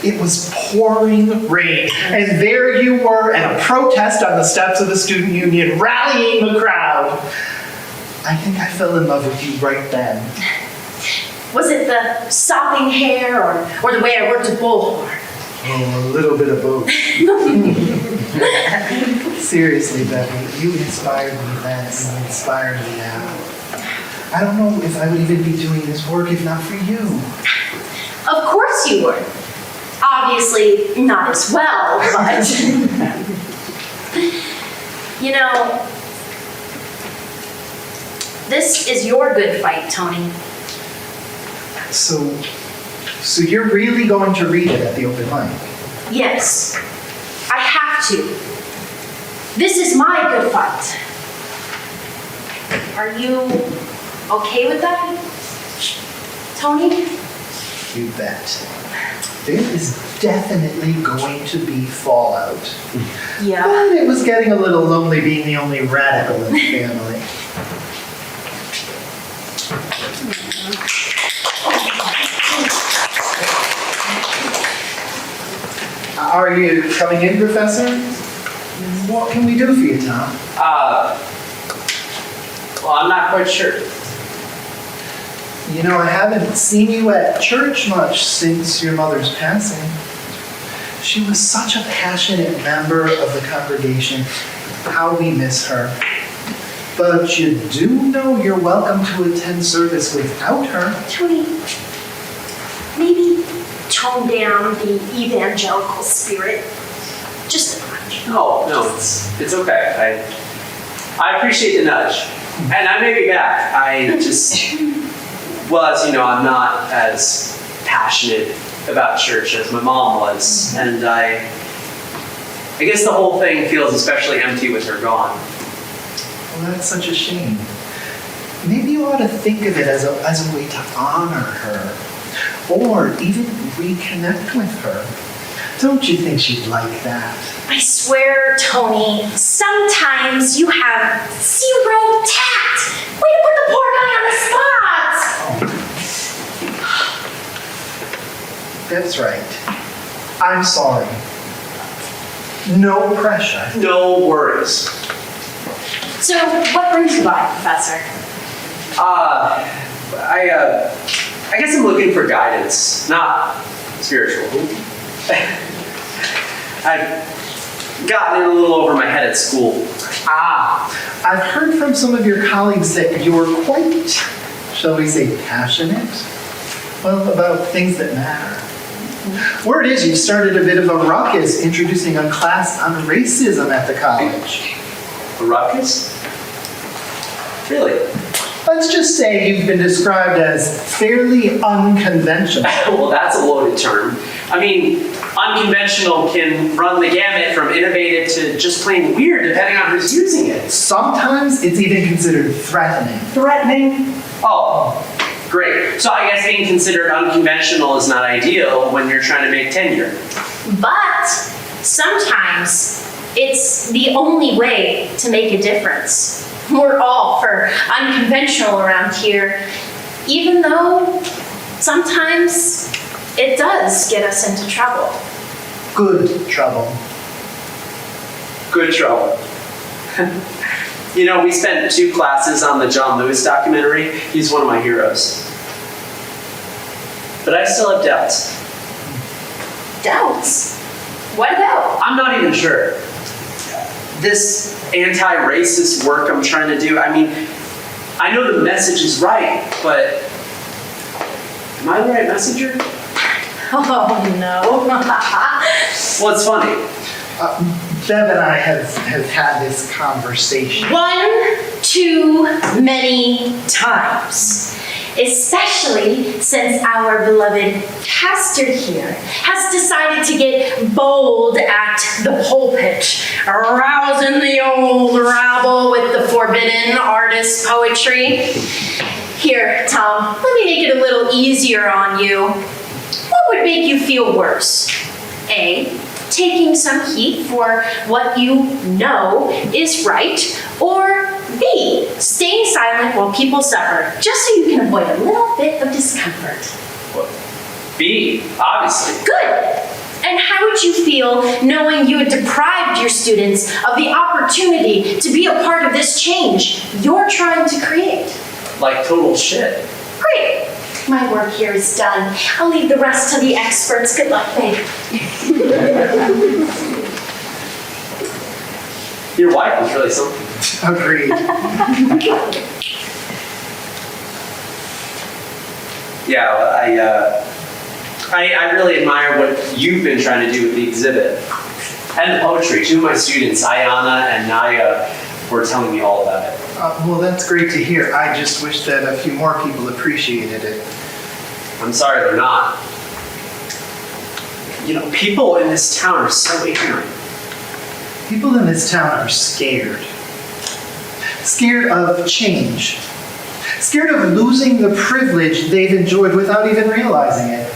It was pouring rain, and there you were at a protest on the steps of the student union, rallying the crowd. I think I fell in love with you right then.
Was it the sopping hair or the way I worked a bullhorn?
Oh, a little bit of both. Seriously, Becky, you inspired me then, and you inspire me now. I don't know if I would even be doing this work if not for you.
Of course you were. Obviously not as well, but you know, this is your good fight, Tony.
So you're really going to read it at the open mic?
Yes, I have to. This is my good fight. Are you okay with that, Tony?
You bet. There is definitely going to be fallout.
Yeah.
But it was getting a little lonely being the only radical in the family. Are you coming in, Professor? What can we do for you, Tom?
Well, I'm not quite sure.
You know, I haven't seen you at church much since your mother's passing. She was such a passionate member of the congregation. How we miss her. But you do know you're welcome to attend service without her.
Tony, maybe tone down the evangelical spirit. Just a touch.
No, it's okay. I appreciate the nudge. And I may be back. I just, well, as you know, I'm not as passionate about church as my mom was. And I guess the whole thing feels especially empty with her gone.
Well, that's such a shame. Maybe you ought to think of it as a way to honor her, or even reconnect with her. Don't you think she'd like that?
I swear, Tony, sometimes you have zero tact. Way to put the poor guy on the spot.
That's right. I'm sorry. No pressure.
No worries.
So, what brings you by, Professor?
I guess I'm looking for guidance, not spiritual. I've gotten in a little over my head at school.
I've heard from some of your colleagues that you're quite, shall we say, passionate, well, about things that matter. Word is you started a bit of a ruckus introducing a class on racism at the college.
A ruckus? Really?
Let's just say you've been described as fairly unconventional.
Well, that's a loaded term. I mean, unconventional can run the gamut from innovative to just plain weird, depending on who's using it.
Sometimes it's even considered threatening.
Threatening? Oh, great. So I guess being considered unconventional is not ideal when you're trying to make tenure.
But sometimes it's the only way to make a difference. We're all for unconventional around here, even though sometimes it does get us into trouble.
Good trouble.
Good trouble. You know, we spent 2 classes on the John Lewis documentary. He's one of my heroes. But I still have doubts.
Doubts? What about?
I'm not even sure. This anti-racist work I'm trying to do, I mean, I know the message is right, but am I the right messenger?
Oh no.
Well, it's funny.
Bev and I have had this conversation.
One too many times. Especially since our beloved pastor here has decided to get bold at the pulpit, arousing the old rabble with the forbidden artist poetry. Here, Tom, let me make it a little easier on you. What would make you feel worse? A, taking some heat for what you know is right, or B, staying silent while people suffer, just so you can avoid a little bit of discomfort.
B, obviously.
Good. And how would you feel knowing you had deprived your students of the opportunity to be a part of this change you're trying to create?
Like total shit.
Great. My work here is done. I'll leave the rest to the experts. Good luck, babe.
Your wife is really something.
Agreed.
Yeah, I really admire what you've been trying to do with the exhibit. And the poetry. 2 of my students, Ayana and Naya, were telling me all about it.
Well, that's great to hear. I just wish that a few more people appreciated it.
I'm sorry they're not. You know, people in this town are so ignorant.
People in this town are scared. Scared of change. Scared of losing the privilege they've enjoyed without even realizing it.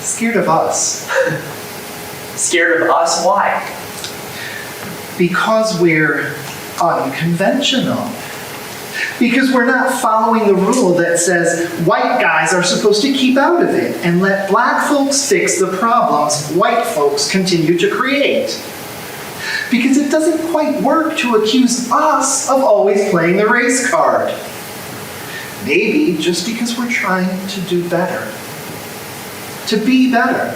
Scared of us.
Scared of us? Why?
Because we're unconventional. Because we're not following the rule that says white guys are supposed to keep out of it and let black folks fix the problems white folks continue to create. Because it doesn't quite work to accuse us of always playing the race card. Maybe just because we're trying to do better. To be better.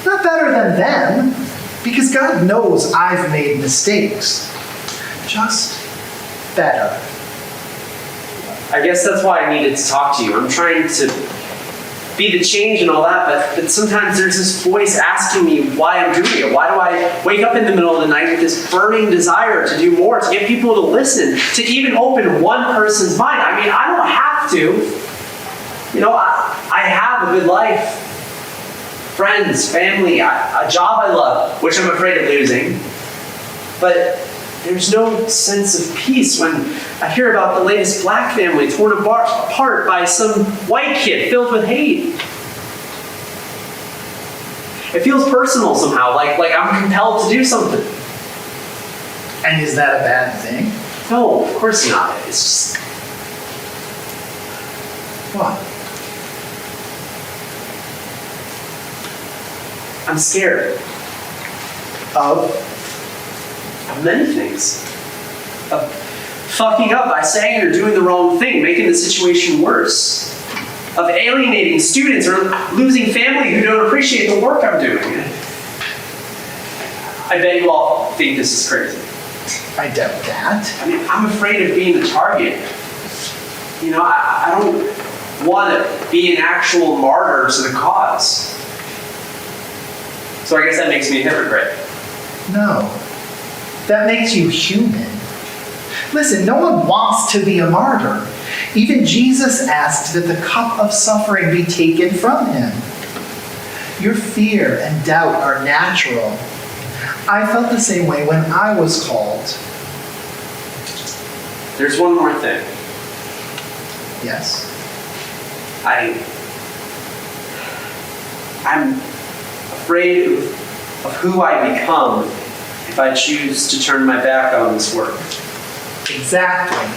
Not better than them, because God knows I've made mistakes. Just better.
I guess that's why I needed to talk to you. I'm trying to be the change and all that, but sometimes there's this voice asking me why I'm doing it. Why do I wake up in the middle of the night with this burning desire to do more, to get people to listen, to even open one person's mind? I mean, I don't have to. You know, I have a good life. Friends, family, a job I love, which I'm afraid of losing. But there's no sense of peace when I hear about the latest black family torn apart by some white kid filled with hate. It feels personal somehow, like I'm compelled to do something.
And is that a bad thing?
No, of course not. It's just...
What?
I'm scared.
Of?
Of many things. Of fucking up by saying or doing the wrong thing, making the situation worse. Of alienating students or losing family who don't appreciate the work I'm doing. I bet you all think this is crazy.
I doubt that.
I mean, I'm afraid of being the target. You know, I don't want to be an actual martyr to the cause. So I guess that makes me a hypocrite.
No. That makes you human. Listen, no one wants to be a martyr. Even Jesus asked that the cup of suffering be taken from him. Your fear and doubt are natural. I felt the same way when I was called.
There's one more thing.
Yes.
I'm afraid of who I become if I choose to turn my back on this work.
Exactly.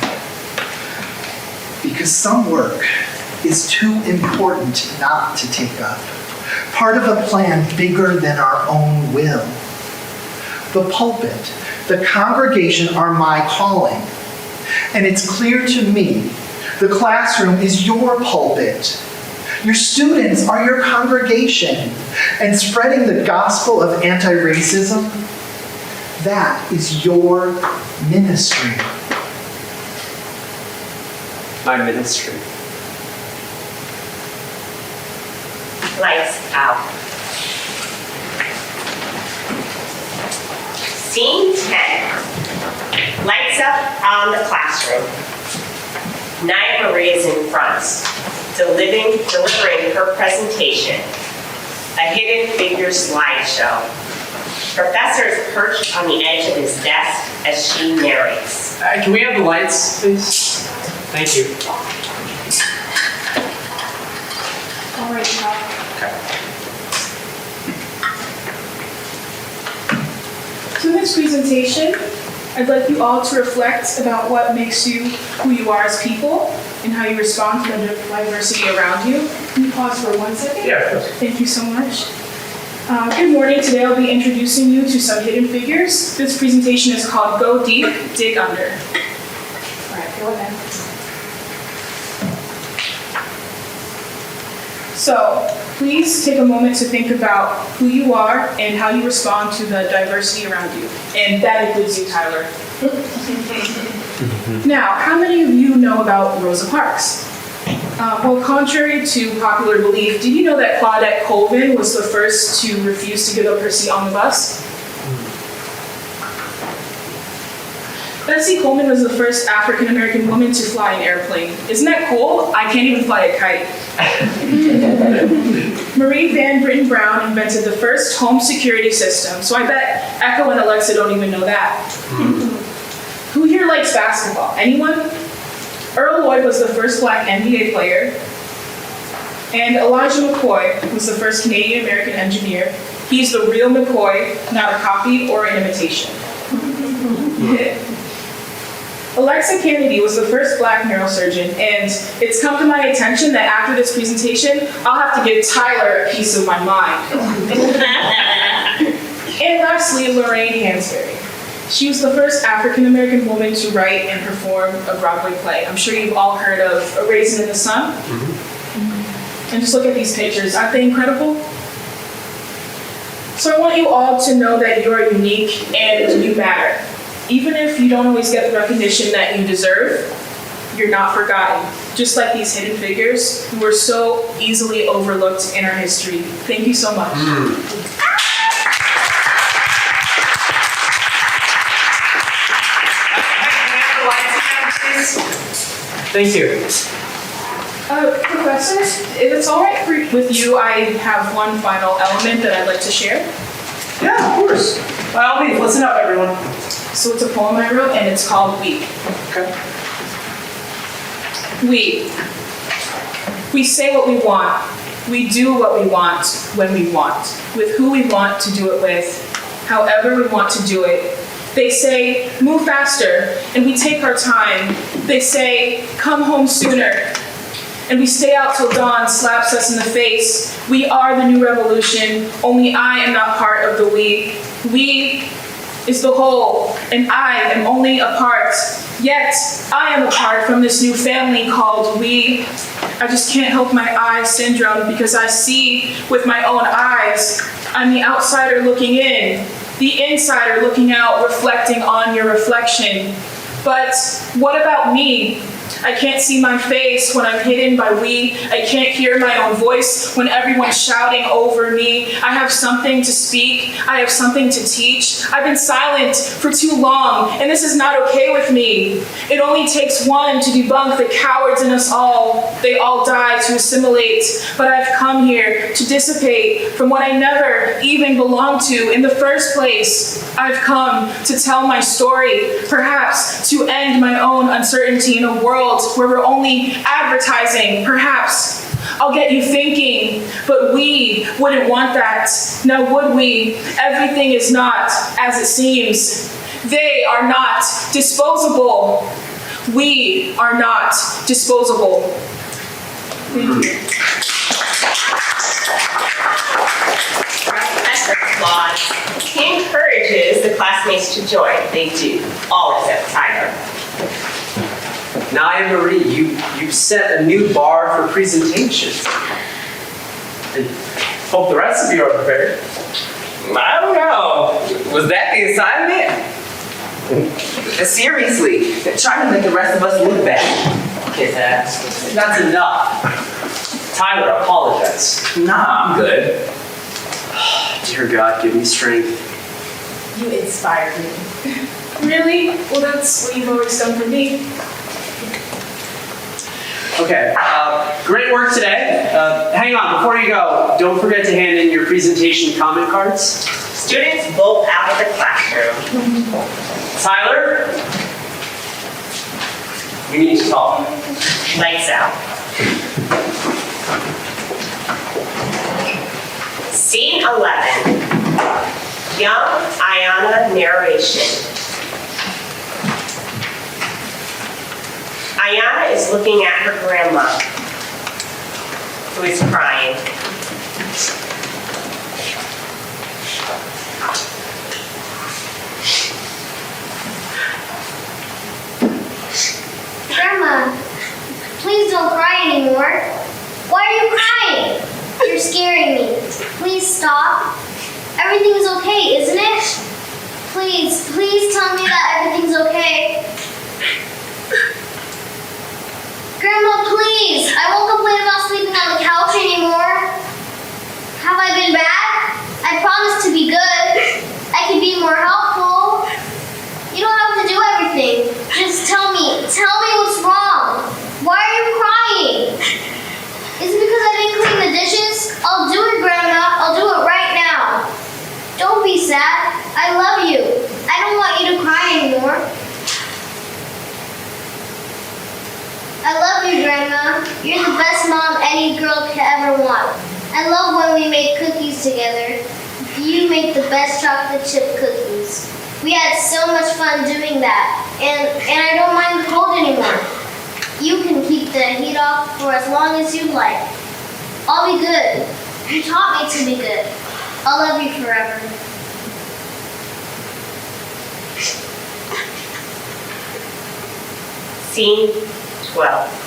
Because some work is too important not to take up. Part of a plan bigger than our own will. The pulpit, the congregation are my calling. And it's clear to me, the classroom is your pulpit. Your students are your congregation. And spreading the gospel of anti-racism, that is your ministry.
My ministry.
Lights out. Scene 10. Lights up on the classroom. Naya Marie is in front, delivering her presentation, a hidden figure slideshow. Professor is perched on the edge of his desk as she narrates.
Can we have the lights, please? Thank you.
All right, Bob.
Okay.
So in this presentation, I'd like you all to reflect about what makes you who you are as people and how you respond to the diversity around you. Can you pause for 1 second?
Yeah, of course.
Thank you so much. Good morning. Today I'll be introducing you to some hidden figures. This presentation is called Go Deep, Dig Under. All right, go ahead. So, please take a moment to think about who you are and how you respond to the diversity around you. And that includes you, Tyler. Now, how many of you know about Rosa Parks? Well, contrary to popular belief, did you know that Claudette Colvin was the first to refuse to give up her seat on the bus? Bessie Coleman was the first African-American woman to fly an airplane. Isn't that cool? I can't even fly a kite. Marie Van Britten Brown invented the first home security system, so I bet Echo and Alexa don't even know that. Who here likes basketball? Anyone? Earl Lloyd was the first black NBA player. And Elijah McCoy was the first Canadian-American engineer. He's the real McCoy, not a copy or an imitation. Alexa Kennedy was the first Black neurosurgeon, and it's come to my attention that after this presentation, I'll have to give Tyler a piece of my mind. And lastly, Lorraine Hansberry. She was the first African-American woman to write and perform a Broadway play. I'm sure you've all heard of A Raisin in the Sun. And just look at these pictures. Aren't they incredible? So I want you all to know that you are unique and you matter. Even if you don't always get the recognition that you deserve, you're not forgotten. Just like these hidden figures who were so easily overlooked in our history. Thank you so much.
Thank you.
Professors, if it's all right with you, I have one final element that I'd like to share.
Yeah, of course. By all means, listen up, everyone.
So it's a poem I wrote, and it's called We.
Okay.
We say what we want. We do what we want when we want, with who we want to do it with, however we want to do it. They say, move faster, and we take our time. They say, come home sooner, and we stay out till dawn slaps us in the face. We are the new revolution, only I am not part of the we. We is the whole, and I am only a part. Yet, I am apart from this new family called we. I just can't help my eye syndrome because I see with my own eyes. I'm the outsider looking in, the insider looking out, reflecting on your reflection. But what about me? I can't see my face when I'm hidden by we. I can't hear my own voice when everyone's shouting over me. I have something to speak. I have something to teach. I've been silent for too long, and this is not okay with me. It only takes one to debunk the cowards in us all. They all die to assimilate, but I've come here to dissipate from what I never even belonged to in the first place. I've come to tell my story, perhaps to end my own uncertainty in a world where we're only advertising. Perhaps I'll get you thinking, but we wouldn't want that. Now would we? Everything is not as it seems. They are not disposable. We are not disposable. Thank you.
Professor Claude. He encourages the classmates to join. They do, all except Tyler.
Naya Marie, you set a new bar for presentations. And hope the rest of you are prepared.
I don't know. Was that the assignment? Seriously, trying to make the rest of us look bad.
Okay, that's enough. Tyler, apologize.
Nah, I'm good.
Dear God, give me strength.
You inspired me. Really? Well, that's what you've always done for me.
Okay, great work today. Hang on, before you go, don't forget to hand in your presentation comment cards.
Students bolt out of the classroom.
Tyler, we need to talk.
Lights out. Scene 11. Young Ayana narration. Ayana is looking at her grandma, who is crying.
Grandma, please don't cry anymore. Why are you crying? You're scaring me. Please stop. Everything's okay, isn't it? Please tell me that everything's okay. Grandma, please. I won't complain about sleeping on the couch anymore. Have I been bad? I promise to be good. I can be more helpful. You don't have to do everything. Just tell me what's wrong. Why are you crying? Is it because I didn't clean the dishes? I'll do it, Grandma. I'll do it right now. Don't be sad. I love you. I don't want you to cry anymore. I love you, Grandma. You're the best mom any girl could ever ever want. I love when we make cookies together. You make the best chocolate chip cookies. We had so much fun doing that, and I don't mind the cold anymore. You can keep the heat off for as long as you like. I'll be good. You taught me to be good. I'll love you forever.
Scene 12.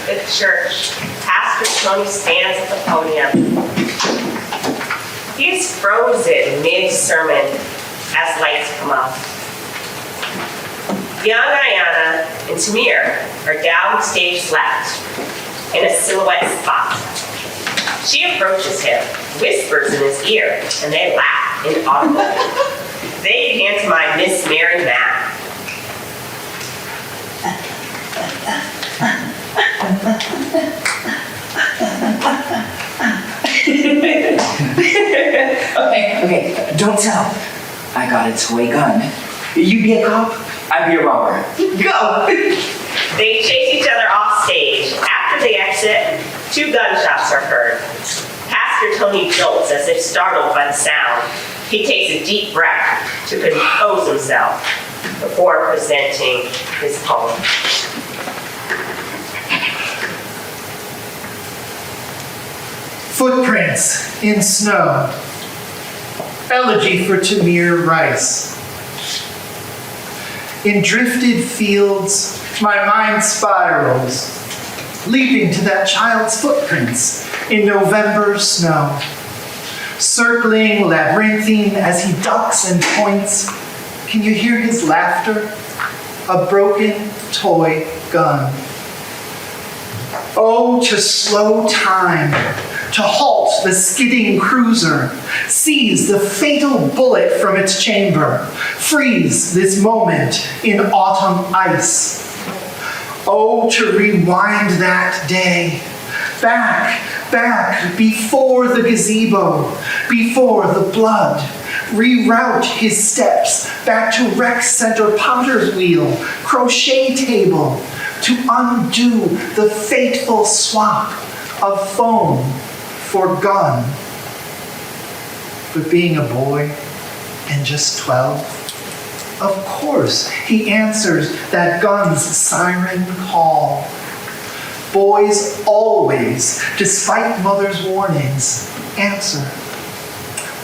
The church. Pastor Tony stands at the podium. He is frozen mid-sermon as lights come up. Young Ayana and Tamir are down stage left in a silhouette spot. She approaches him, whispers in his ear, and they laugh inaudibly. They pantomime Miss Mary Mack.
Okay, don't tell. I got a toy gun. You be a cop, I be a robber. Go!
They chase each other off stage. After they exit, 2 gunshots are heard. Pastor Tony jolts as if startled by the sound. He takes a deep breath to compose himself before presenting his poem.
Footprints in snow. Elegy for Tamir Rice. In drifted fields, my mind spirals, leaping to that child's footprints in November snow. Circling labyrinthine as he ducks and points, can you hear his laughter? A broken toy gun. Oh, to slow time, to halt the skidding cruiser, seize the fatal bullet from its chamber, freeze this moment in autumn ice. Oh, to rewind that day, back, before the gazebo, before the blood, reroute his steps back to rec center potter's wheel, crochet table, to undo the fateful swap of phone for gun. But being a boy and just 12, of course he answers that gun's siren call. Boys always, despite mother's warnings, answer.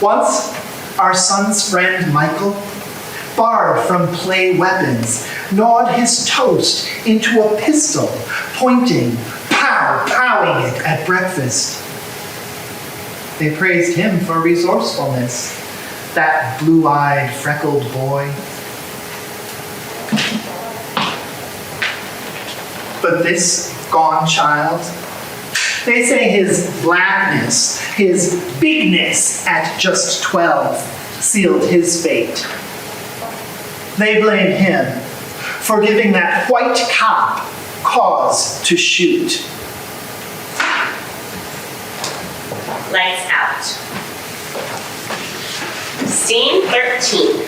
Once, our son's friend Michael, barred from play weapons, gnawed his toast into a pistol, pointing, powing it at breakfast. They praised him for resourcefulness, that blue-eyed, freckled boy. But this gone child, they say his blackness, his bigness at just 12 sealed his fate. They blame him for giving that white cop cause to shoot.
Lights out. Scene 13.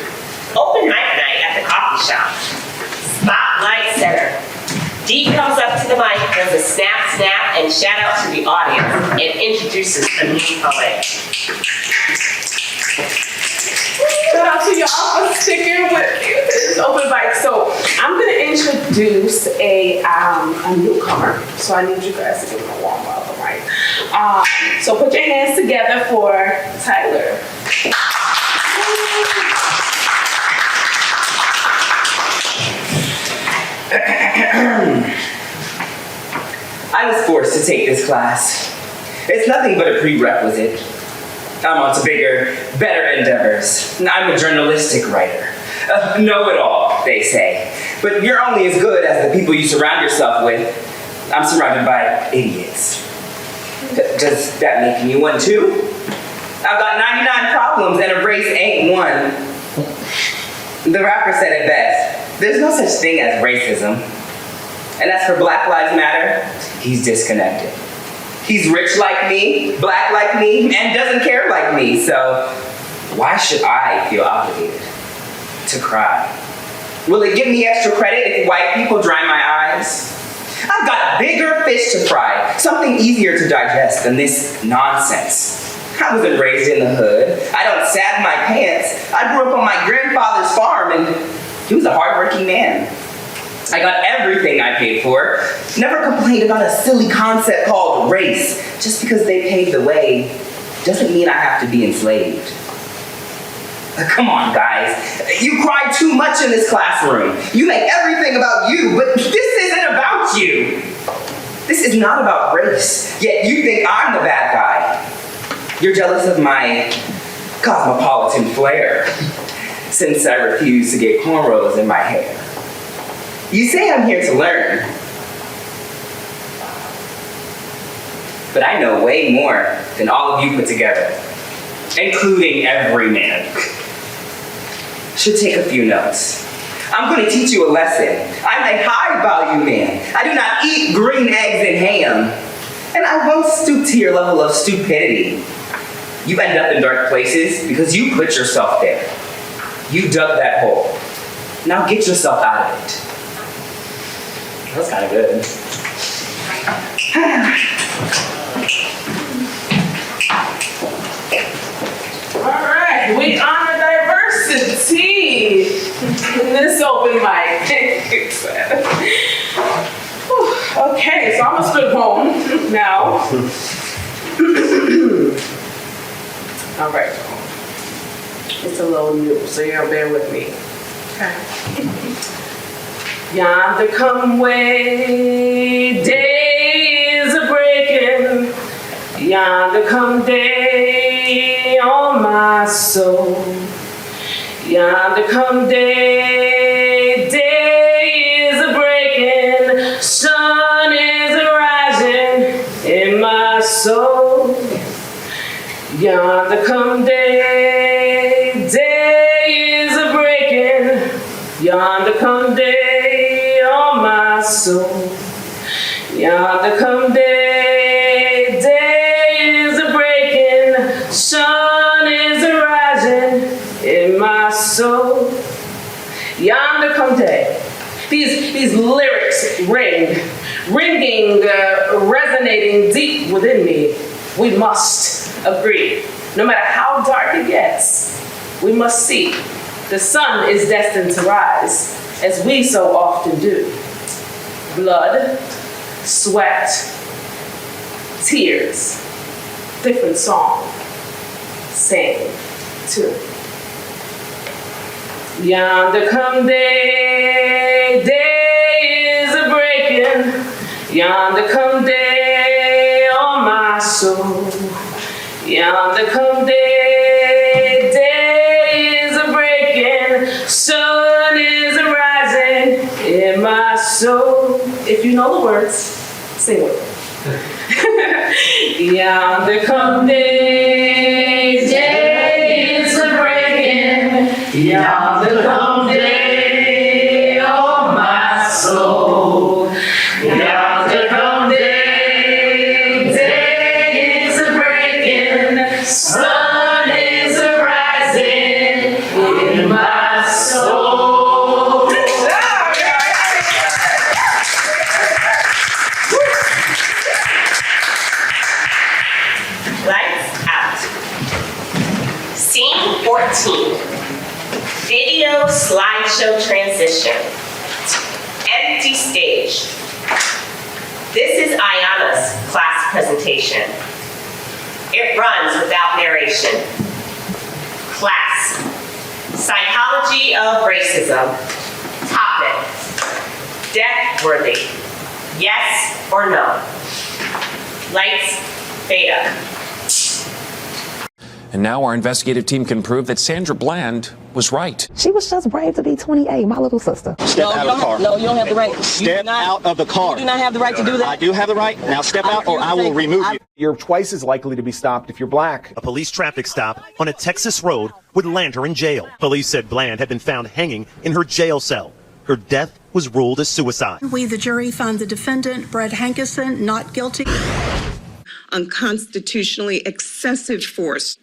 Open mic night at the coffee shop. Spotlight center. Dee comes up to the mic, does a snap, and shout out to the audience, and introduces a new poet.
Shout out to y'all for sticking with this open mic. So I'm gonna introduce a newcomer. So I need you guys to give him a warm welcome, right? So put your hands together for Tyler.
I was forced to take this class. It's nothing but a prerequisite. I'm on to bigger, better endeavors. I'm a journalistic writer. Know-it-all, they say. But you're only as good as the people you surround yourself with. I'm surrounded by idiots. Does that make me one too? I've got 99 problems and a race ain't one. The rapper said it best. There's no such thing as racism. And as for Black Lives Matter, he's disconnected. He's rich like me, black like me, and doesn't care like me, so why should I feel obligated to cry Will it give me extra credit if white people dry my eyes? I've got bigger fish to fry, something easier to digest than this nonsense. I wasn't raised in the hood. I don't sag my pants. I grew up on my grandfather's farm, and he was a hardworking man. I got everything I paid for. Never complained about a silly concept called race. Just because they paved the way doesn't mean I have to be enslaved. Come on, guys. You cry too much in this classroom. You make everything about you, but this isn't about you. This is not about race, yet you think I'm the bad guy. You're jealous of my cosmopolitan flair, since I refuse to get cornrows in my hair. You say I'm here to learn, but I know way more than all of you put together, including every man. Should take a few notes. I'm going to teach you a lesson. I'm a high-value man. I do not eat green eggs and ham, and I won't stoop to your level of stupidity. You end up in dark places because you put yourself there. You dug that hole. Now get yourself out of it. That was kind of good.
All right, we honor diversity in this open mic. Okay, so I'm gonna split home now. All right, it's a little new, so you'll bear with me. Okay. Yonder come way, days are breaking. Yonder come day on my soul. Yonder come day, days are breaking. Sun is rising in my soul. Yonder come day, days are breaking. Yonder come day on my soul. Yonder come day, days are breaking. Sun is rising in my soul. Yonder come day. These lyrics ringing, resonating deep within me. We must agree. No matter how dark it gets, we must see the sun is destined to rise, as we so often do. Blood, sweat, tears, different song, same tune. Yonder come day, days are breaking. Yonder come day on my soul. Yonder come day, days are breaking. Sun is rising in my soul. If you know the words, sing with me. Yonder come day, days are breaking. Yonder come day on my soul. Yonder come day, days are breaking. Sun is rising in my soul.
Lights out. Scene 14. Video slideshow transition. Empty stage. This is Ayana's class presentation. It runs without narration. Class. Psychology of racism. Topic. Death worthy. Yes or no? Lights fade up.
And now our investigative team can prove that Sandra Bland was right.
She was just brave to be 28, my little sister.
Step out of the car.
No, you don't have the right.
Step out of the car.
You do not have the right to do that.
I do have the right. Now step out or I will remove you.
You're twice as likely to be stopped if you're black.
A police traffic stop on a Texas road would land her in jail. Police said Bland had been found hanging in her jail cell. Her death was ruled as suicide.
We, the jury, found the defendant, Brett Hankerson, not guilty.
Unconstitutionally excessive force.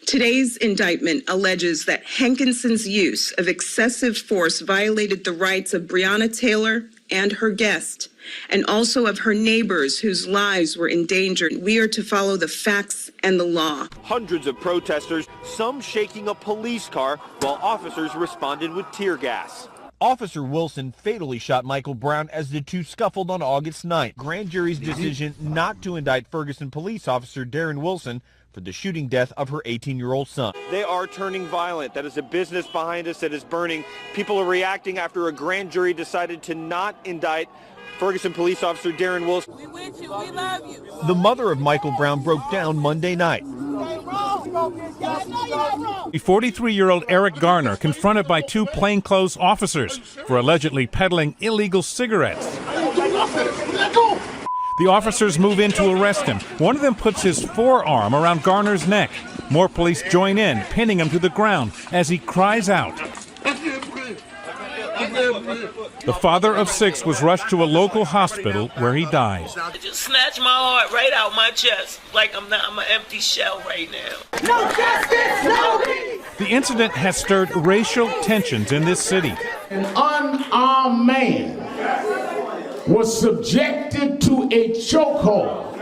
Today's indictment alleges that Hankinson's use of excessive force violated the rights of Breonna Taylor and her guest, and also of her neighbors whose lives were endangered. We are to follow the facts and the law.
Hundreds of protesters, some shaking a police car while officers responded with tear gas. Officer Wilson fatally shot Michael Brown as the two scuffled on August 9th. Grand jury's decision not to indict Ferguson police officer Darren Wilson for the shooting death of her 18-year-old son. They are turning violent. That is a business behind us that is burning. People are reacting after a grand jury decided to not indict Ferguson police officer Darren Wilson.
We with you. We love you.
The mother of Michael Brown broke down Monday night.
The 43-year-old Eric Garner confronted by two plainclothes officers for allegedly peddling illegal cigarettes. The officers move in to arrest him. One of them puts his forearm around Garner's neck. More police join in, pinning him to the ground as he cries out. The father of 6 was rushed to a local hospital where he died.
It just snatched my heart right out my chest, like I'm an empty shell right now.
No justice, no peace.
The incident has stirred racial tensions in this city.
An unarmed man was subjected to a chokehold,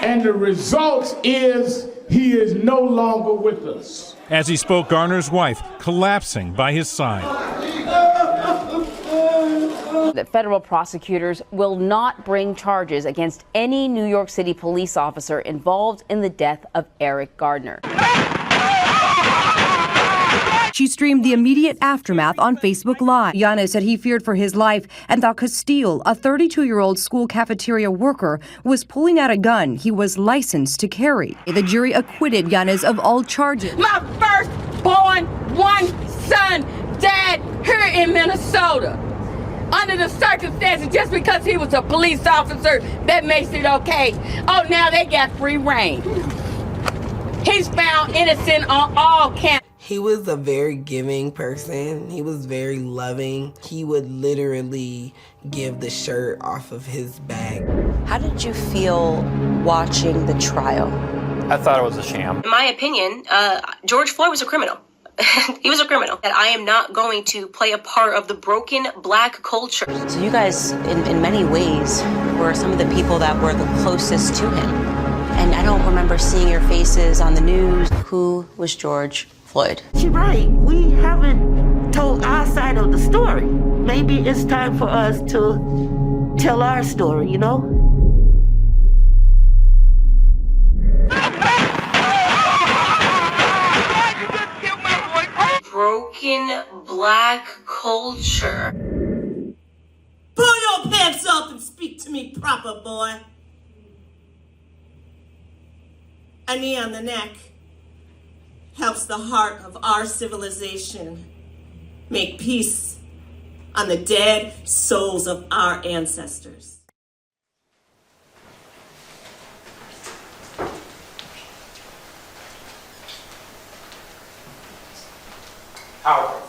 and the result is he is no longer with us.
As he spoke, Garner's wife collapsing by his side.
That federal prosecutors will not bring charges against any New York City police officer involved in the death of Eric Garner.
She streamed the immediate aftermath on Facebook Live. Yanez said he feared for his life and thought Castile, a 32-year-old school cafeteria worker, was pulling out a gun he was licensed to carry. The jury acquitted Yanez of all charges.
My firstborn one son died here in Minnesota. Under the circumstances, just because he was a police officer, that makes it okay. Oh, now they got free reign. He's found innocent on all counts.
He was a very giving person. He was very loving. He would literally give the shirt off of his back.
How did you feel watching the trial?
I thought it was a sham.
In my opinion, George Floyd was a criminal. He was a criminal. That I am not going to play a part of the broken black culture.
So you guys, in many ways, were some of the people that were the closest to him. And I don't remember seeing your faces on the news. Who was George Floyd?
She's right. We haven't told our side of the story. Maybe it's time for us to tell our story, you know?
Broken black culture.
Pull your pants up and speak to me proper, boy. A knee on the neck helps the heart of our civilization make peace on the dead souls of our ancestors.
Powerful.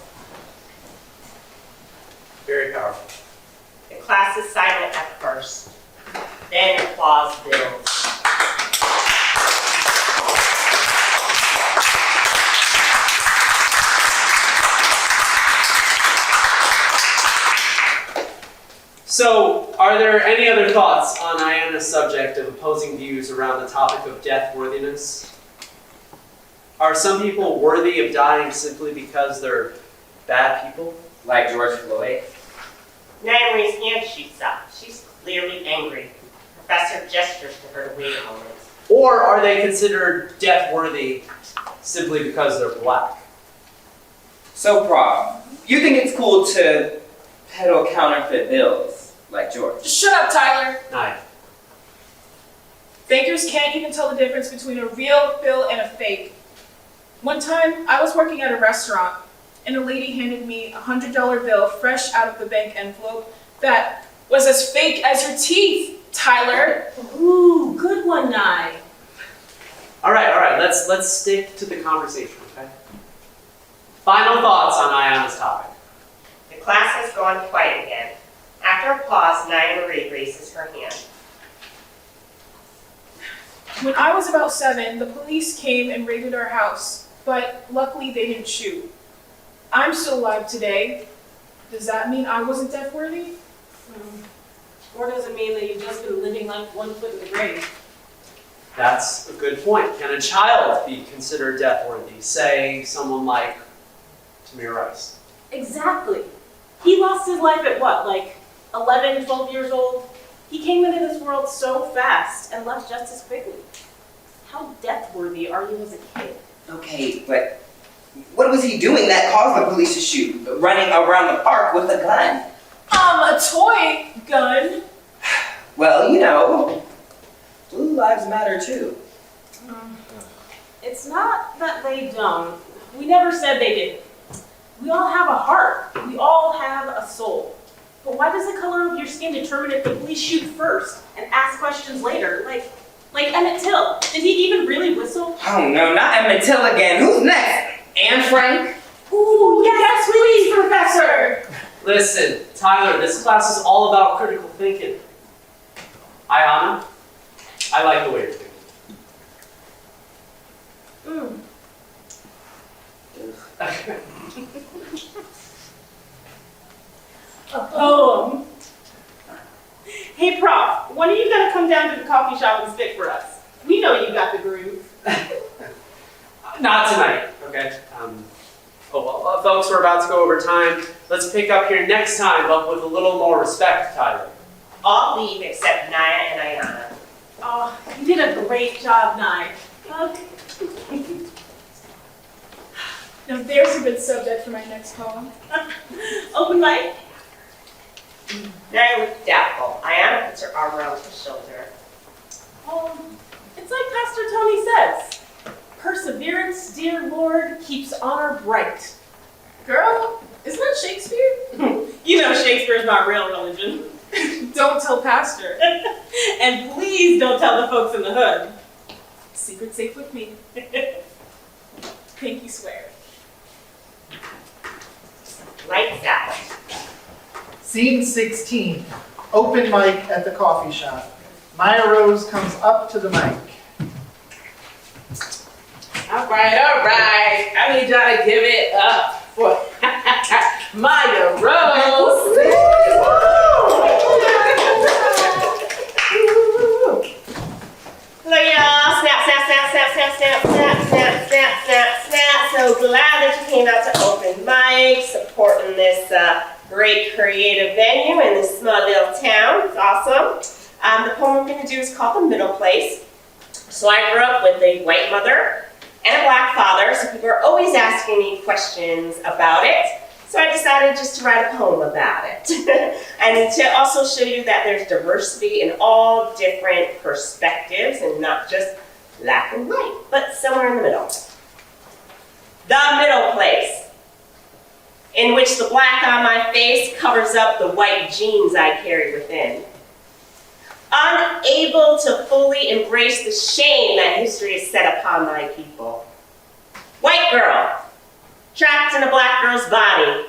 Very powerful.
The class is silent at first, then applause builds.
So, are there any other thoughts on Ayanna's subject of opposing views around the topic of death worthiness? Are some people worthy of dying simply because they're bad people?
Like George Floyd? Naomi's hand shoots up. She's clearly angry. Professor gestures to her to wait a moment.
Or are they considered death worthy simply because they're black?
So, Prof, you think it's cool to peddle counterfeit bills like George?
Shut up, Tyler.
Aye.
Fakers can't even tell the difference between a real bill and a fake. One time, I was working at a restaurant, and a lady handed me a $100 bill fresh out of the bank envelope that was as fake as your teeth, Tyler.
Ooh, good one, Nye.
All right, let's stick to the conversation, okay? Final thoughts on Ayanna's topic.
The class has gone quiet again. After applause, Naya Marie raises her hand.
When I was about 7, the police came and raided our house, but luckily they didn't shoot. I'm still alive today. Does that mean I wasn't death worthy?
Or does it mean that you've just been living like one foot in the grave?
That's a good point. Can a child be considered death worthy? Say someone like Tamir Rice.
Exactly. He lost his life at what, like 11, 12 years old? He came into this world so fast and left just as quickly. How death worthy are you as a kid?
Okay, but what was he doing that caused the police to shoot? Running around the park with a gun?
A toy gun.
Well, you know, blue lives matter too.
It's not that they don't. We never said they didn't. We all have a heart. We all have a soul. But why does the color of your skin determine if the police shoot first and ask questions later? Like Emmett Till. Did he even really whistle?
Oh no, not Emmett Till again. Who's next? Anne Frank?
Ooh, yes, please, Professor!
Listen, Tyler, this class is all about critical thinking. Ayana, I like the way you're thinking.
A poem. Hey, Prof, when are you going to come down to the coffee shop and spit for us? We know you got the groove.
Not tonight, okay? Folks, we're about to go over time. Let's pick up here next time, but with a little more respect, Tyler.
All leave except Naya and Ayana.
Oh, you did a great job, Nye.
Now there's a good subject for my next poem.
Open mic.
Naya looked doubtful. Ayana puts her arm around her shoulder.
It's like Pastor Tony says. Perseverance, dear Lord, keeps honor bright.
Girl, isn't that Shakespeare?
You know Shakespeare's not real religion.
Don't tell Pastor.
And please don't tell the folks in the hood.
Secret safe with me. Pinky swear.
Lights out.
Scene 16. Open mic at the coffee shop. Maya Rose comes up to the mic.
All right. I need y'all to give it up for Maya Rose.
Hello, y'all. Snap, snap, snap, snap, snap, snap, snap, snap, snap, snap, snap. So glad that you came out to open mic, supporting this great creative venue in this small little town. It's awesome. The poem we're going to do is called The Middle Place. So I grew up with a white mother and a black father, so people are always asking me questions about it. So I decided just to write a poem about it. And to also show you that there's diversity in all different perspectives and not just black and white, but somewhere in the middle. The middle place, in which the black on my face covers up the white genes I carry within. Unable to fully embrace the shame that history has set upon my people. White girl, trapped in a black girl's body,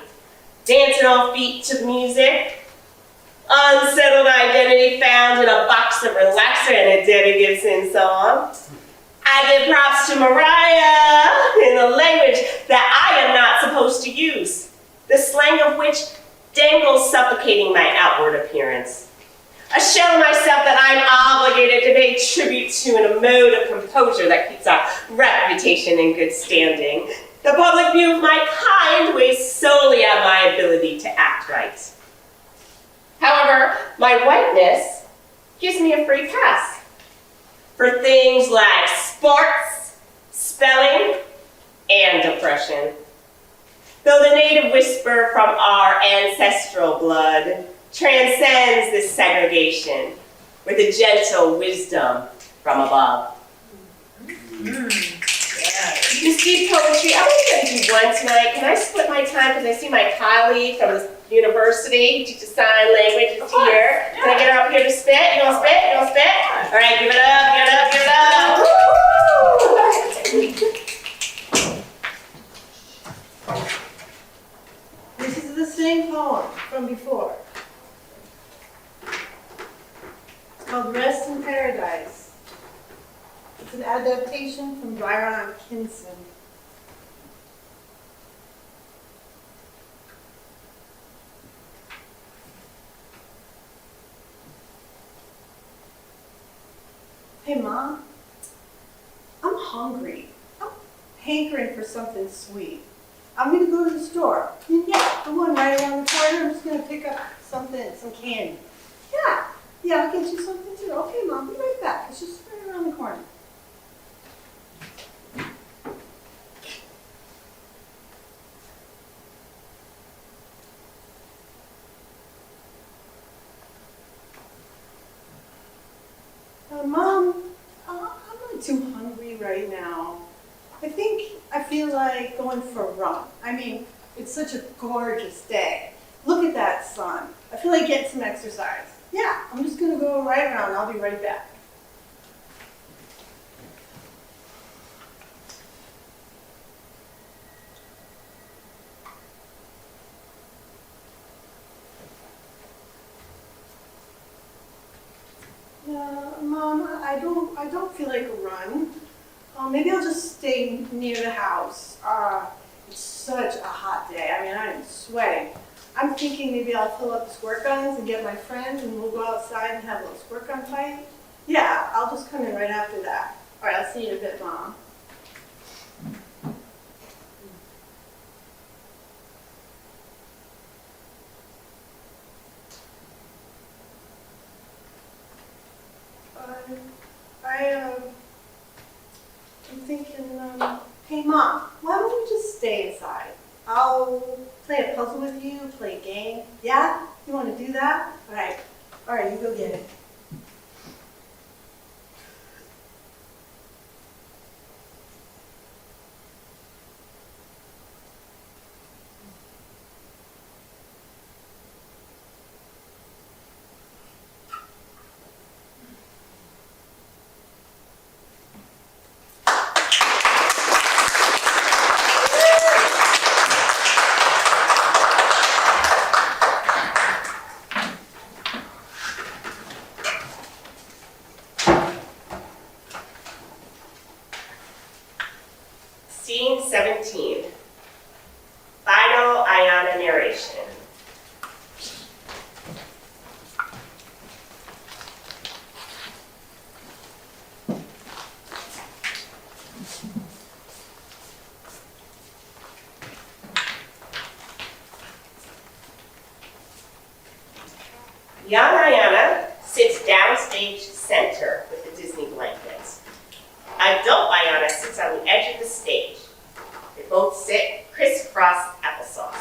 dancing off beat to the music. Unsettled identity found in a box of relaxer and a Debbie Gibson song. I give props to Mariah in a language that I am not supposed to use, the slang of which dangles suffocating my outward appearance. A shell of myself that I'm obligated to pay tribute to in a mode of composure that keeps our reputation in good standing. The public view of my kind weighs solely on my ability to act right. However, my whiteness gives me a free pass for things like sports, spelling, and depression. Though the native whisper from our ancestral blood transcends this segregation with a gentle wisdom from above. You see, poetry, I'm only going to do one tonight. Can I split my time because I see my colleague from the university who teaches sign language is here. Can I get her up here to spit? You want to spit? You want to spit? All right, give it up, give it up, give it up.
This is the same poem from before. It's called Rest in Paradise.
It's an adaptation from Byron Kinson. Hey, Mom. I'm hungry. I'm hankering for something sweet. I'm gonna go to the store. Yeah, the one right around the corner. I'm just gonna pick up something, some candy. Yeah, I'll get you something too. Okay, Mom, be right back. It's just right around the corner. Mom, I'm not too hungry right now. I feel like going for a run. I mean, it's such a gorgeous day. Look at that sun. I feel like getting some exercise. Yeah, I'm just gonna go right around. I'll be right back. Mom, I don't feel like a run. Maybe I'll just stay near the house. It's such a hot day. I mean, I'm sweating. I'm thinking maybe I'll fill up the squirt guns and get my friends and we'll go outside and have a little squirt gun fight. Yeah, I'll just come in right after that. All right, I'll see you in a bit, Mom. I'm thinking, hey Mom, why don't we just stay inside? I'll play a puzzle with you, play a game. Yeah? You want to do that? All right, you go get it.
Scene 17. Final Ayana narration. Young Ayana sits downstage center with the Disney blankets. Adult Ayana sits on the edge of the stage. They both sit crisscross applesauce.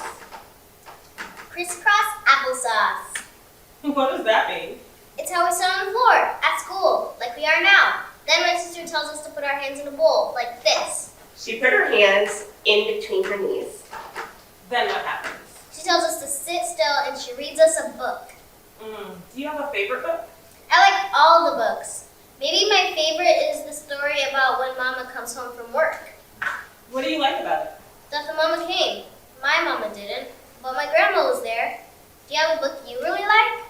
Crisscross applesauce.
What does that mean?
It's how we sit on the floor at school, like we are now. Then my sister tells us to put our hands in a bowl, like this.
She put her hands in between her knees.
Then what happens?
She tells us to sit still and she reads us a book.
Do you have a favorite book?
I like all the books. Maybe my favorite is the story about when Mama comes home from work.
What do you like about it?
That the Mama came. My Mama didn't, but my grandma was there. Do you have a book you really like?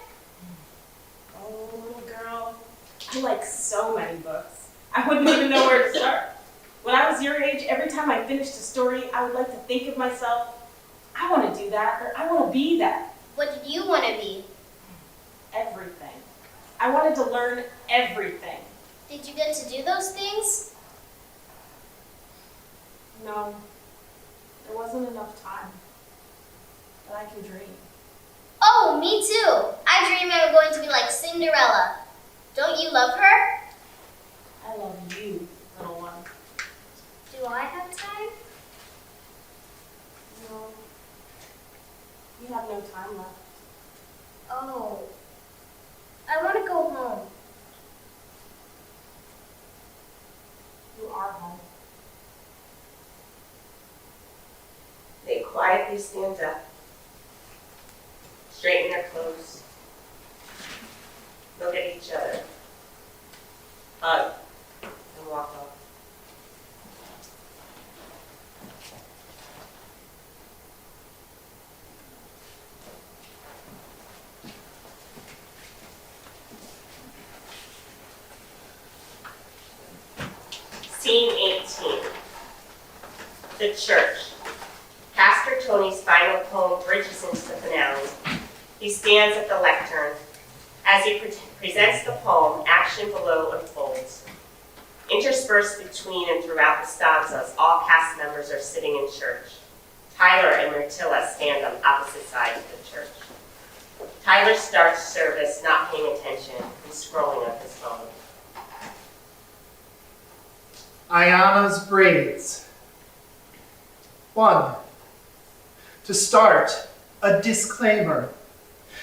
Oh, little girl. I like so many books. I wouldn't even know where to start. When I was your age, every time I finished a story, I would like to think of myself, I want to do that, or I want to be that.
What did you want to be?
Everything. I wanted to learn everything.
Did you get to do those things?
No. There wasn't enough time. But I can dream.
Oh, me too. I dream I'm going to be like Cinderella. Don't you love her?
I love you, little one.
Do I have time?
No. You have no time left.
Oh. I want to go home.
You are home.
They quietly stand up, straighten their clothes, look at each other, hug, and walk off. The Church. Pastor Tony's final poem bridges into the finale. He stands at the lectern. As he presents the poem, action below unfolds. Interspersed between and throughout the stanzas, all cast members are sitting in church. Tyler and Myrtilla stand on opposite sides of the church. Tyler starts service, not paying attention, and scrolling on his phone.
Ayana's braids. 1. To start, a disclaimer.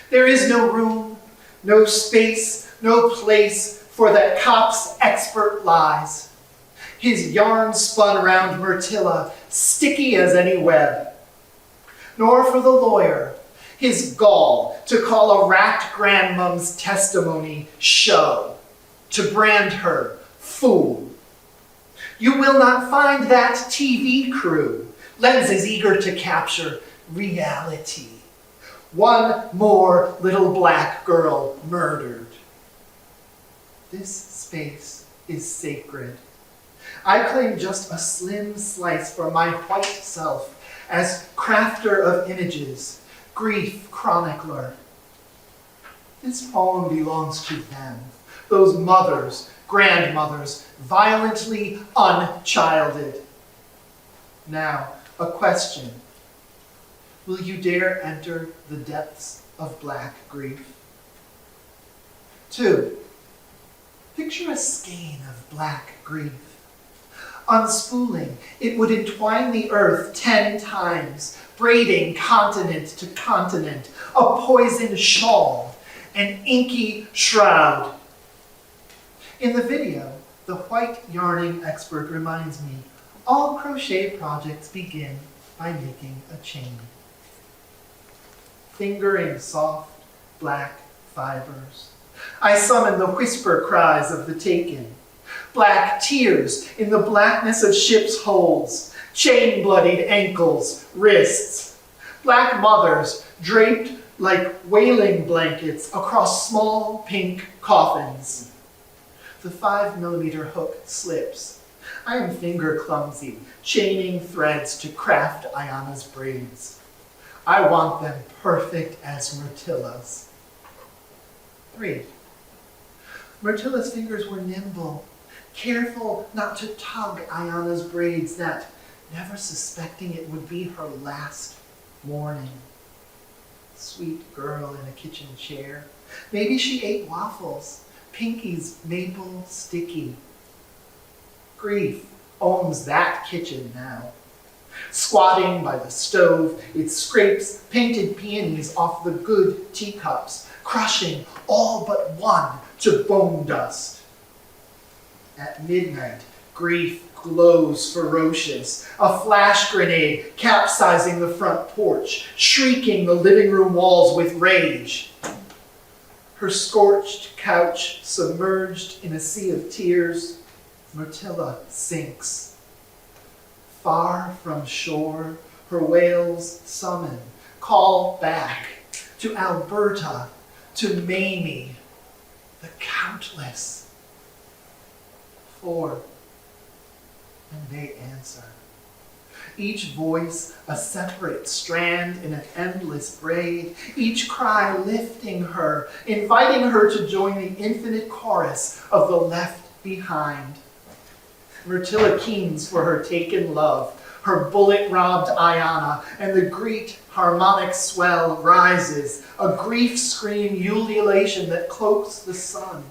There is no room, no space, no place for that cop's expert lies. His yarn spun around Myrtilla, sticky as any web. Nor for the lawyer, his gall to call a racked grandmom's testimony show, to brand her fool. You will not find that TV crew, lenses eager to capture reality. One more little black girl murdered. This space is sacred. I claim just a slim slice for my white self as crafter of images, grief chronicler. This poem belongs to them, those mothers, grandmothers, violently unchilded. Now, a question. Will you dare enter the depths of black grief? 2. Picture a skein of black grief. Unspooling, it would entwine the earth 10 times, braiding continent to continent, a poisoned shawl, an inky shroud. In the video, the white yarning expert reminds me, all crochet projects begin by making a chain. Fingering soft, black fibers, I summon the whisper cries of the taken. Black tears in the blackness of ships' holds, chain-bloodied ankles, wrists. Black mothers draped like wailing blankets across small pink coffins. The 5mm hook slips. I am finger clumsy, chaining threads to craft Ayana's braids. I want them perfect as Myrtilla's. 3. Myrtilla's fingers were nimble, careful not to tug Ayana's braids that, never suspecting it would be her last morning. Sweet girl in a kitchen chair. Maybe she ate waffles, Pinky's maple sticky. Grief owns that kitchen now. Squatting by the stove, it scrapes painted peonies off the good teacups, crushing all but one to bone dust. At midnight, grief glows ferocious, a flash grenade capsizing the front porch, shrieking the living room walls with rage. Her scorched couch submerged in a sea of tears, Myrtilla sinks. Far from shore, her wails summon, call back to Alberta, to Mamie, the countless. 4. And they answer. Each voice a separate strand in an endless braid, each cry lifting her, inviting her to join the infinite chorus of the left behind. Myrtilla keens for her taken love, her bullet-robbed Ayana, and the great harmonic swell rises, a grief scream ululation that cloaks the sun,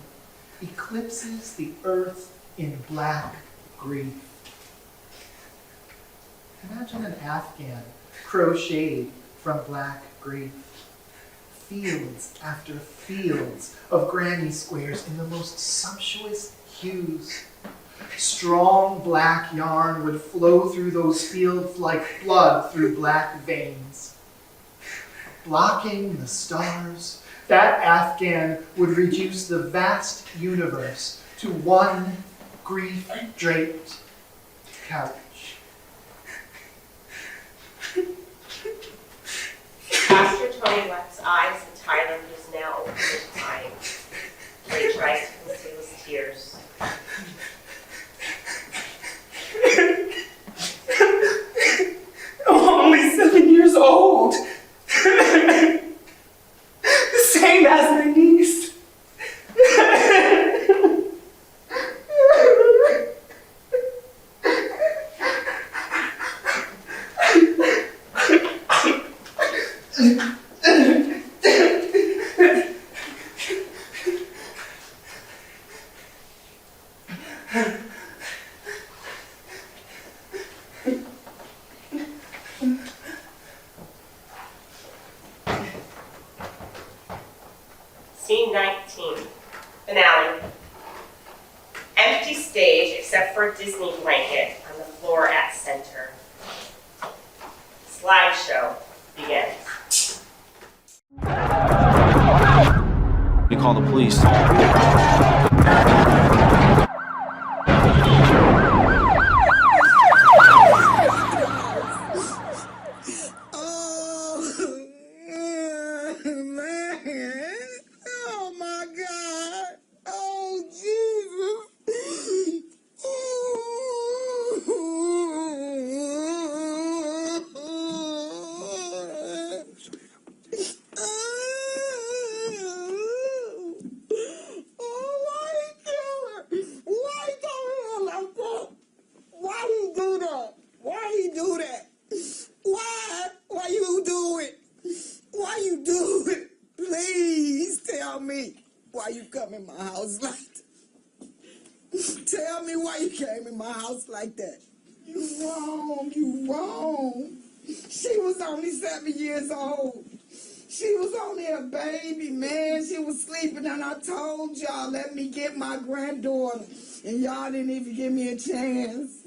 eclipses the earth in black grief. Imagine an Afghan crocheted from black grief. Fields after fields of granny squares in the most sumptuous hues. Strong black yarn would flow through those fields like blood through black veins. Blocking the stars, that Afghan would reduce the vast universe to one grief-draped couch.
Pastor Tony locks eyes with Tyler, who's now openly crying. He tries to conceal his tears. Scene 19. Finale. Empty stage except for a Disney blanket on the floor at center. Slideshow begins.
We call the police.
Oh my God! Oh Jesus! Oh, why he kill her? Why he kill her like that? Why he do that? Why he do that? Why? Why you do it? Why you do it? Please tell me why you come in my house like that. Tell me why you came in my house like that. You wrong. You wrong. She was only 7 years old. She was only a baby, man. She was sleeping, and I told y'all, let me get my granddaughter. And y'all didn't even give me a chance.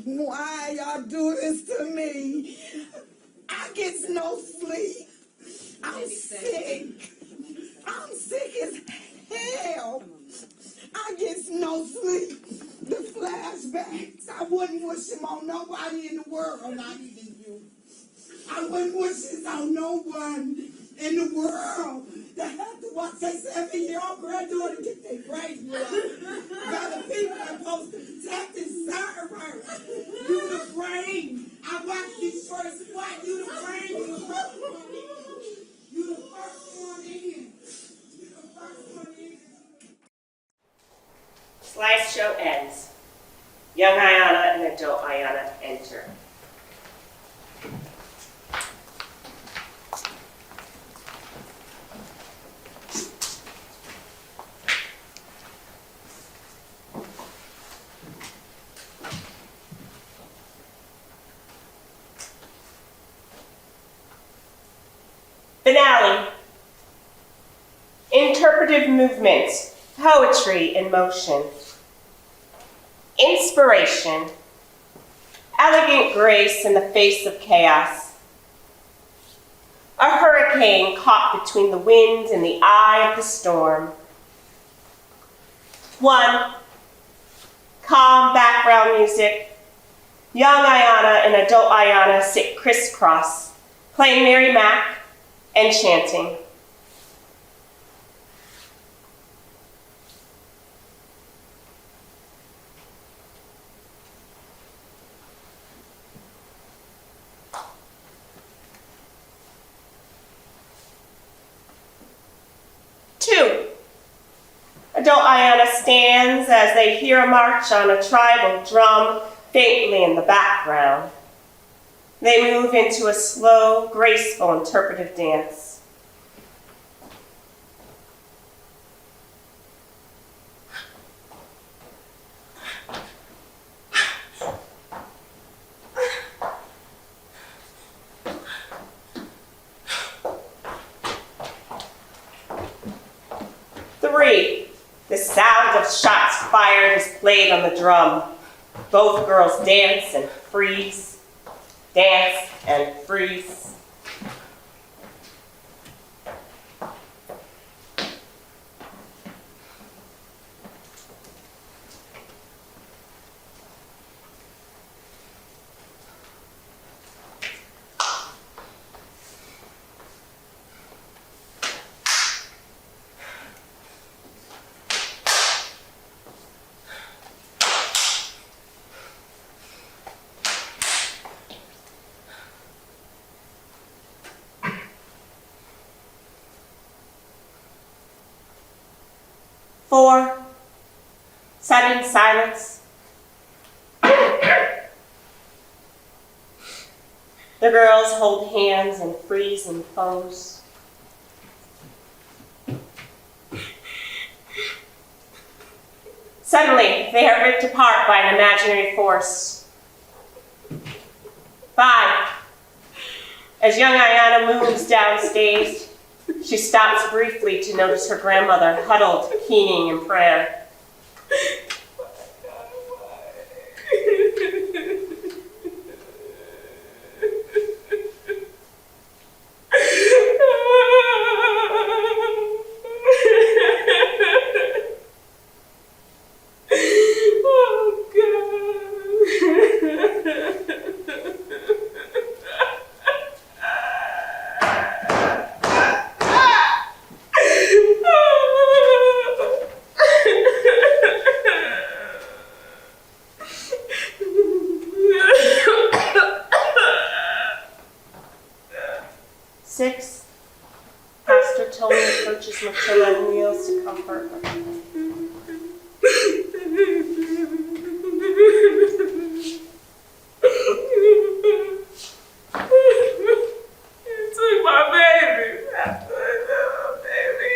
Why y'all do this to me? I get no sleep. I'm sick. I'm sick as hell. I get no sleep. The flashbacks, I wouldn't wish them on nobody in the world, not even you. I wouldn't wish this on no one in the world that have to watch their 7-year-old granddaughter get their brains blown. By the people that are supposed to protect and serve her. You the brain. I watched these shorts. Why you the brain? You the first one in. You the first one in. You the first one in.
Slideshow ends. Young Ayanna and adult Ayanna enter. Finale. Interpretive movement, poetry in motion. Inspiration, elegant grace in the face of chaos. A hurricane caught between the wind and the eye of the storm. 1. Calm background music. Young Ayanna and adult Ayanna sit crisscross, playing Mary Mac and chanting. Adult Ayanna stands as they hear a march on a tribal drum faintly in the background. They move into a slow, graceful, interpretive dance. The sound of shots fired is played on the drum. Both girls dance and freeze, dance and freeze. Four, sudden silence. The girls hold hands and freeze in pose. Suddenly, they are ripped apart by an imaginary force. 5, as young Ayanna moves downstage, She stops briefly to notice her grandmother huddled, keening in prayer. Six, Pastor Tony approaches Matilda and kneels to comfort her.
You took my baby. I took my baby.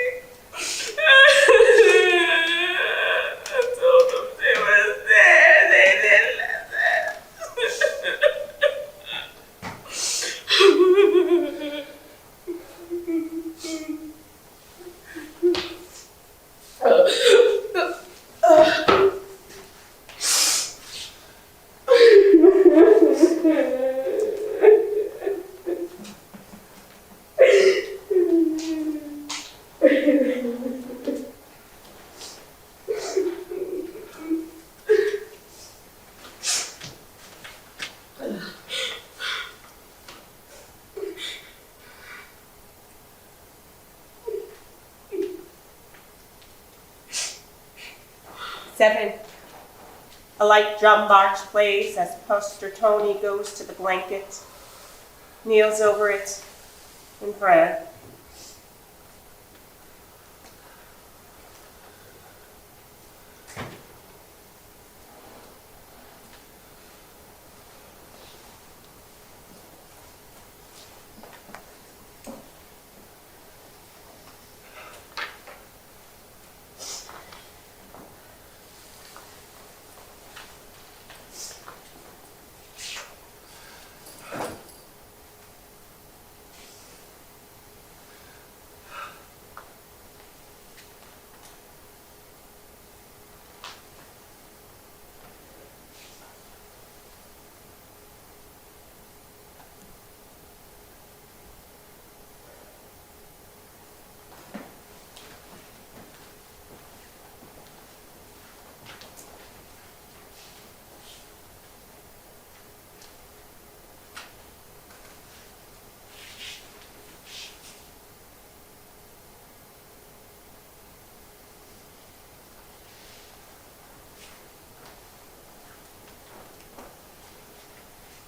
I told them she was dead. They didn't listen.
Seven, a light drum march plays as Pastor Tony goes to the blanket, kneels over it in prayer.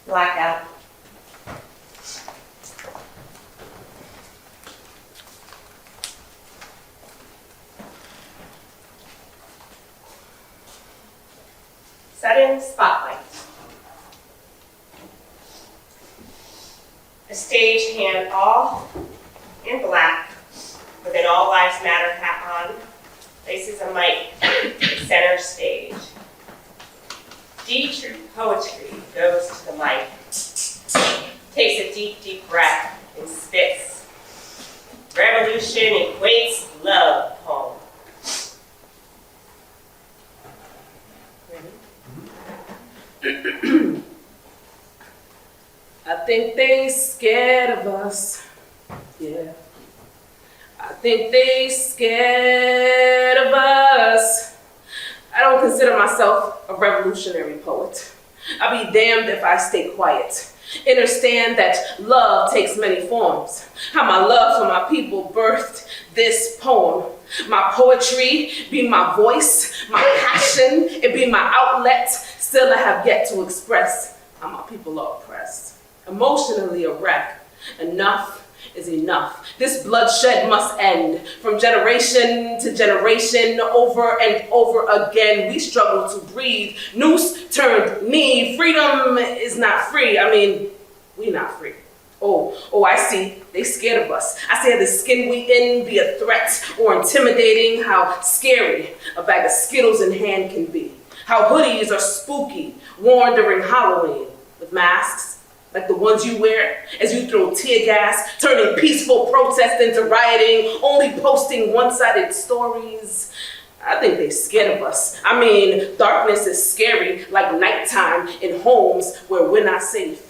Blackout. Sudden spotlight. A stagehand all in black with an All Lives Matter hat on places a mic center stage. Deep poetry goes to the mic, takes a deep, deep breath, and spits. Revolution equates love poem.
I think they scared of us. Yeah. I think they scared of us. I don't consider myself a revolutionary poet. I'll be damned if I stay quiet. Understand that love takes many forms. How my love for my people birthed this poem. My poetry be my voice, my passion, it be my outlet. Still I have yet to express how my people are oppressed. Emotionally a wreck. Enough is enough. This bloodshed must end. From generation to generation, over and over again, we struggle to breathe. Noose turned knee. Freedom is not free. I mean, we not free. Oh, I see. They scared of us. I say the skin we in be a threat or intimidating. How scary a bag of Skittles in hand can be. How hoodies are spooky, worn during Halloween with masks Like the ones you wear as you throw tear gas, turning peaceful protest into rioting, only posting one-sided stories. I think they scared of us. I mean, darkness is scary, like nighttime in homes where we're not safe.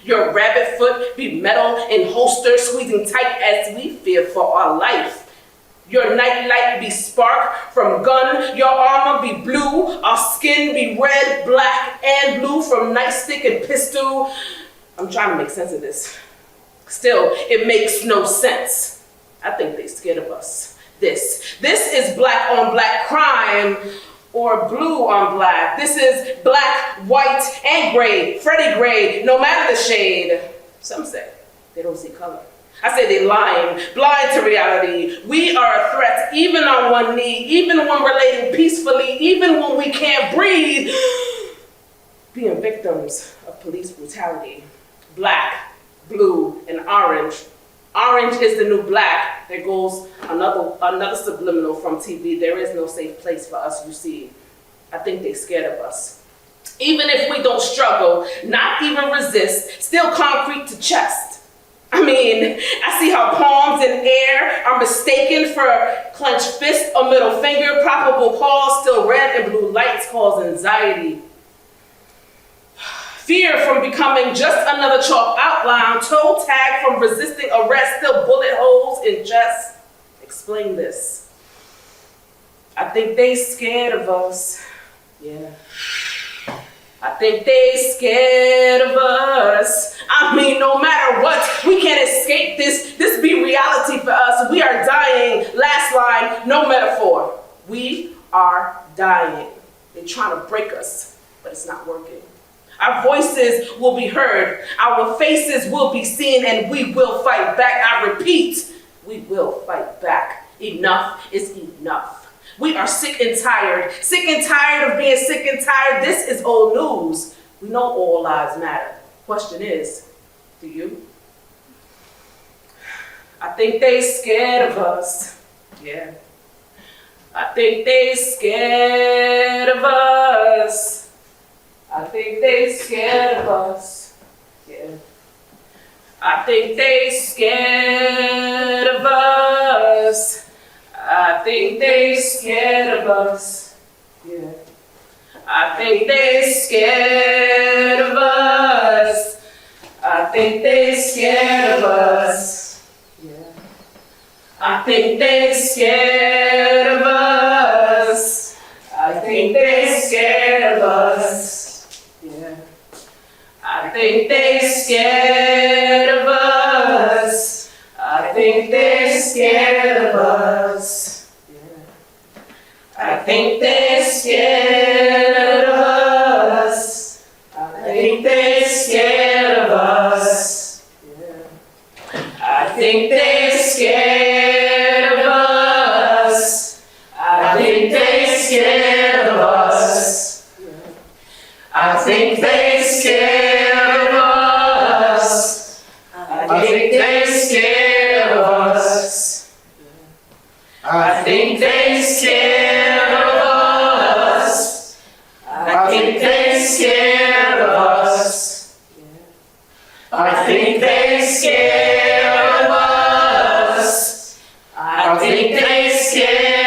Your rabbit foot be metal in holster, squeezing tight as we fear for our life. Your night light be spark from gun, your armor be blue, our skin be red, black, and blue from nightstick and pistol. I'm trying to make sense of this. Still, it makes no sense. I think they scared of us. This is black on black crime, or blue on black. This is black, white, and gray, Freddie Gray, no matter the shade. Some say they don't see color. I say they're lying, blind to reality. We are a threat, even on one knee, even when relating peacefully, even when we can't breathe. Being victims of police brutality. Black, blue, and orange. Orange is the new black. There goes another subliminal from TV. There is no safe place for us, you see. I think they're scared of us. Even if we don't struggle, not even resist, still concrete to chest. I mean, I see how palms in air are mistaken for clenched fist or middle finger, probable cause, still red and blue lights cause anxiety. Fear from becoming just another chalk outline, toe tag from resisting arrest, still bullet holes in chest. Explain this. I think they scared of us. Yeah. I think they scared of us. I mean, no matter what, we can't escape this. This be reality for us. We are dying. Last line, no metaphor. We are dying. They're trying to break us, but it's not working. Our voices will be heard. Our faces will be seen, and we will fight back. I repeat, we will fight back. Enough is enough. We are sick and tired of being sick and tired. This is old news. We know all lives matter. Question is, do you? I think they scared of us. Yeah. I think they scared of us. I think they scared of us. Yeah. I think they scared of us. I think they scared of us. Yeah. I think they scared of us. I think they scared of us. Yeah. I think they scared of us. I think they scared of us. Yeah. I think they scared of us. I think they scared of us. Yeah. I think they scared of us. I think they scared of us. Yeah. I think they scared of us. I think they scared of us. Yeah. I think they scared of us. I think they scared of us. I think they scared of us. I think they scared of us. I think they scared of us. I think they scared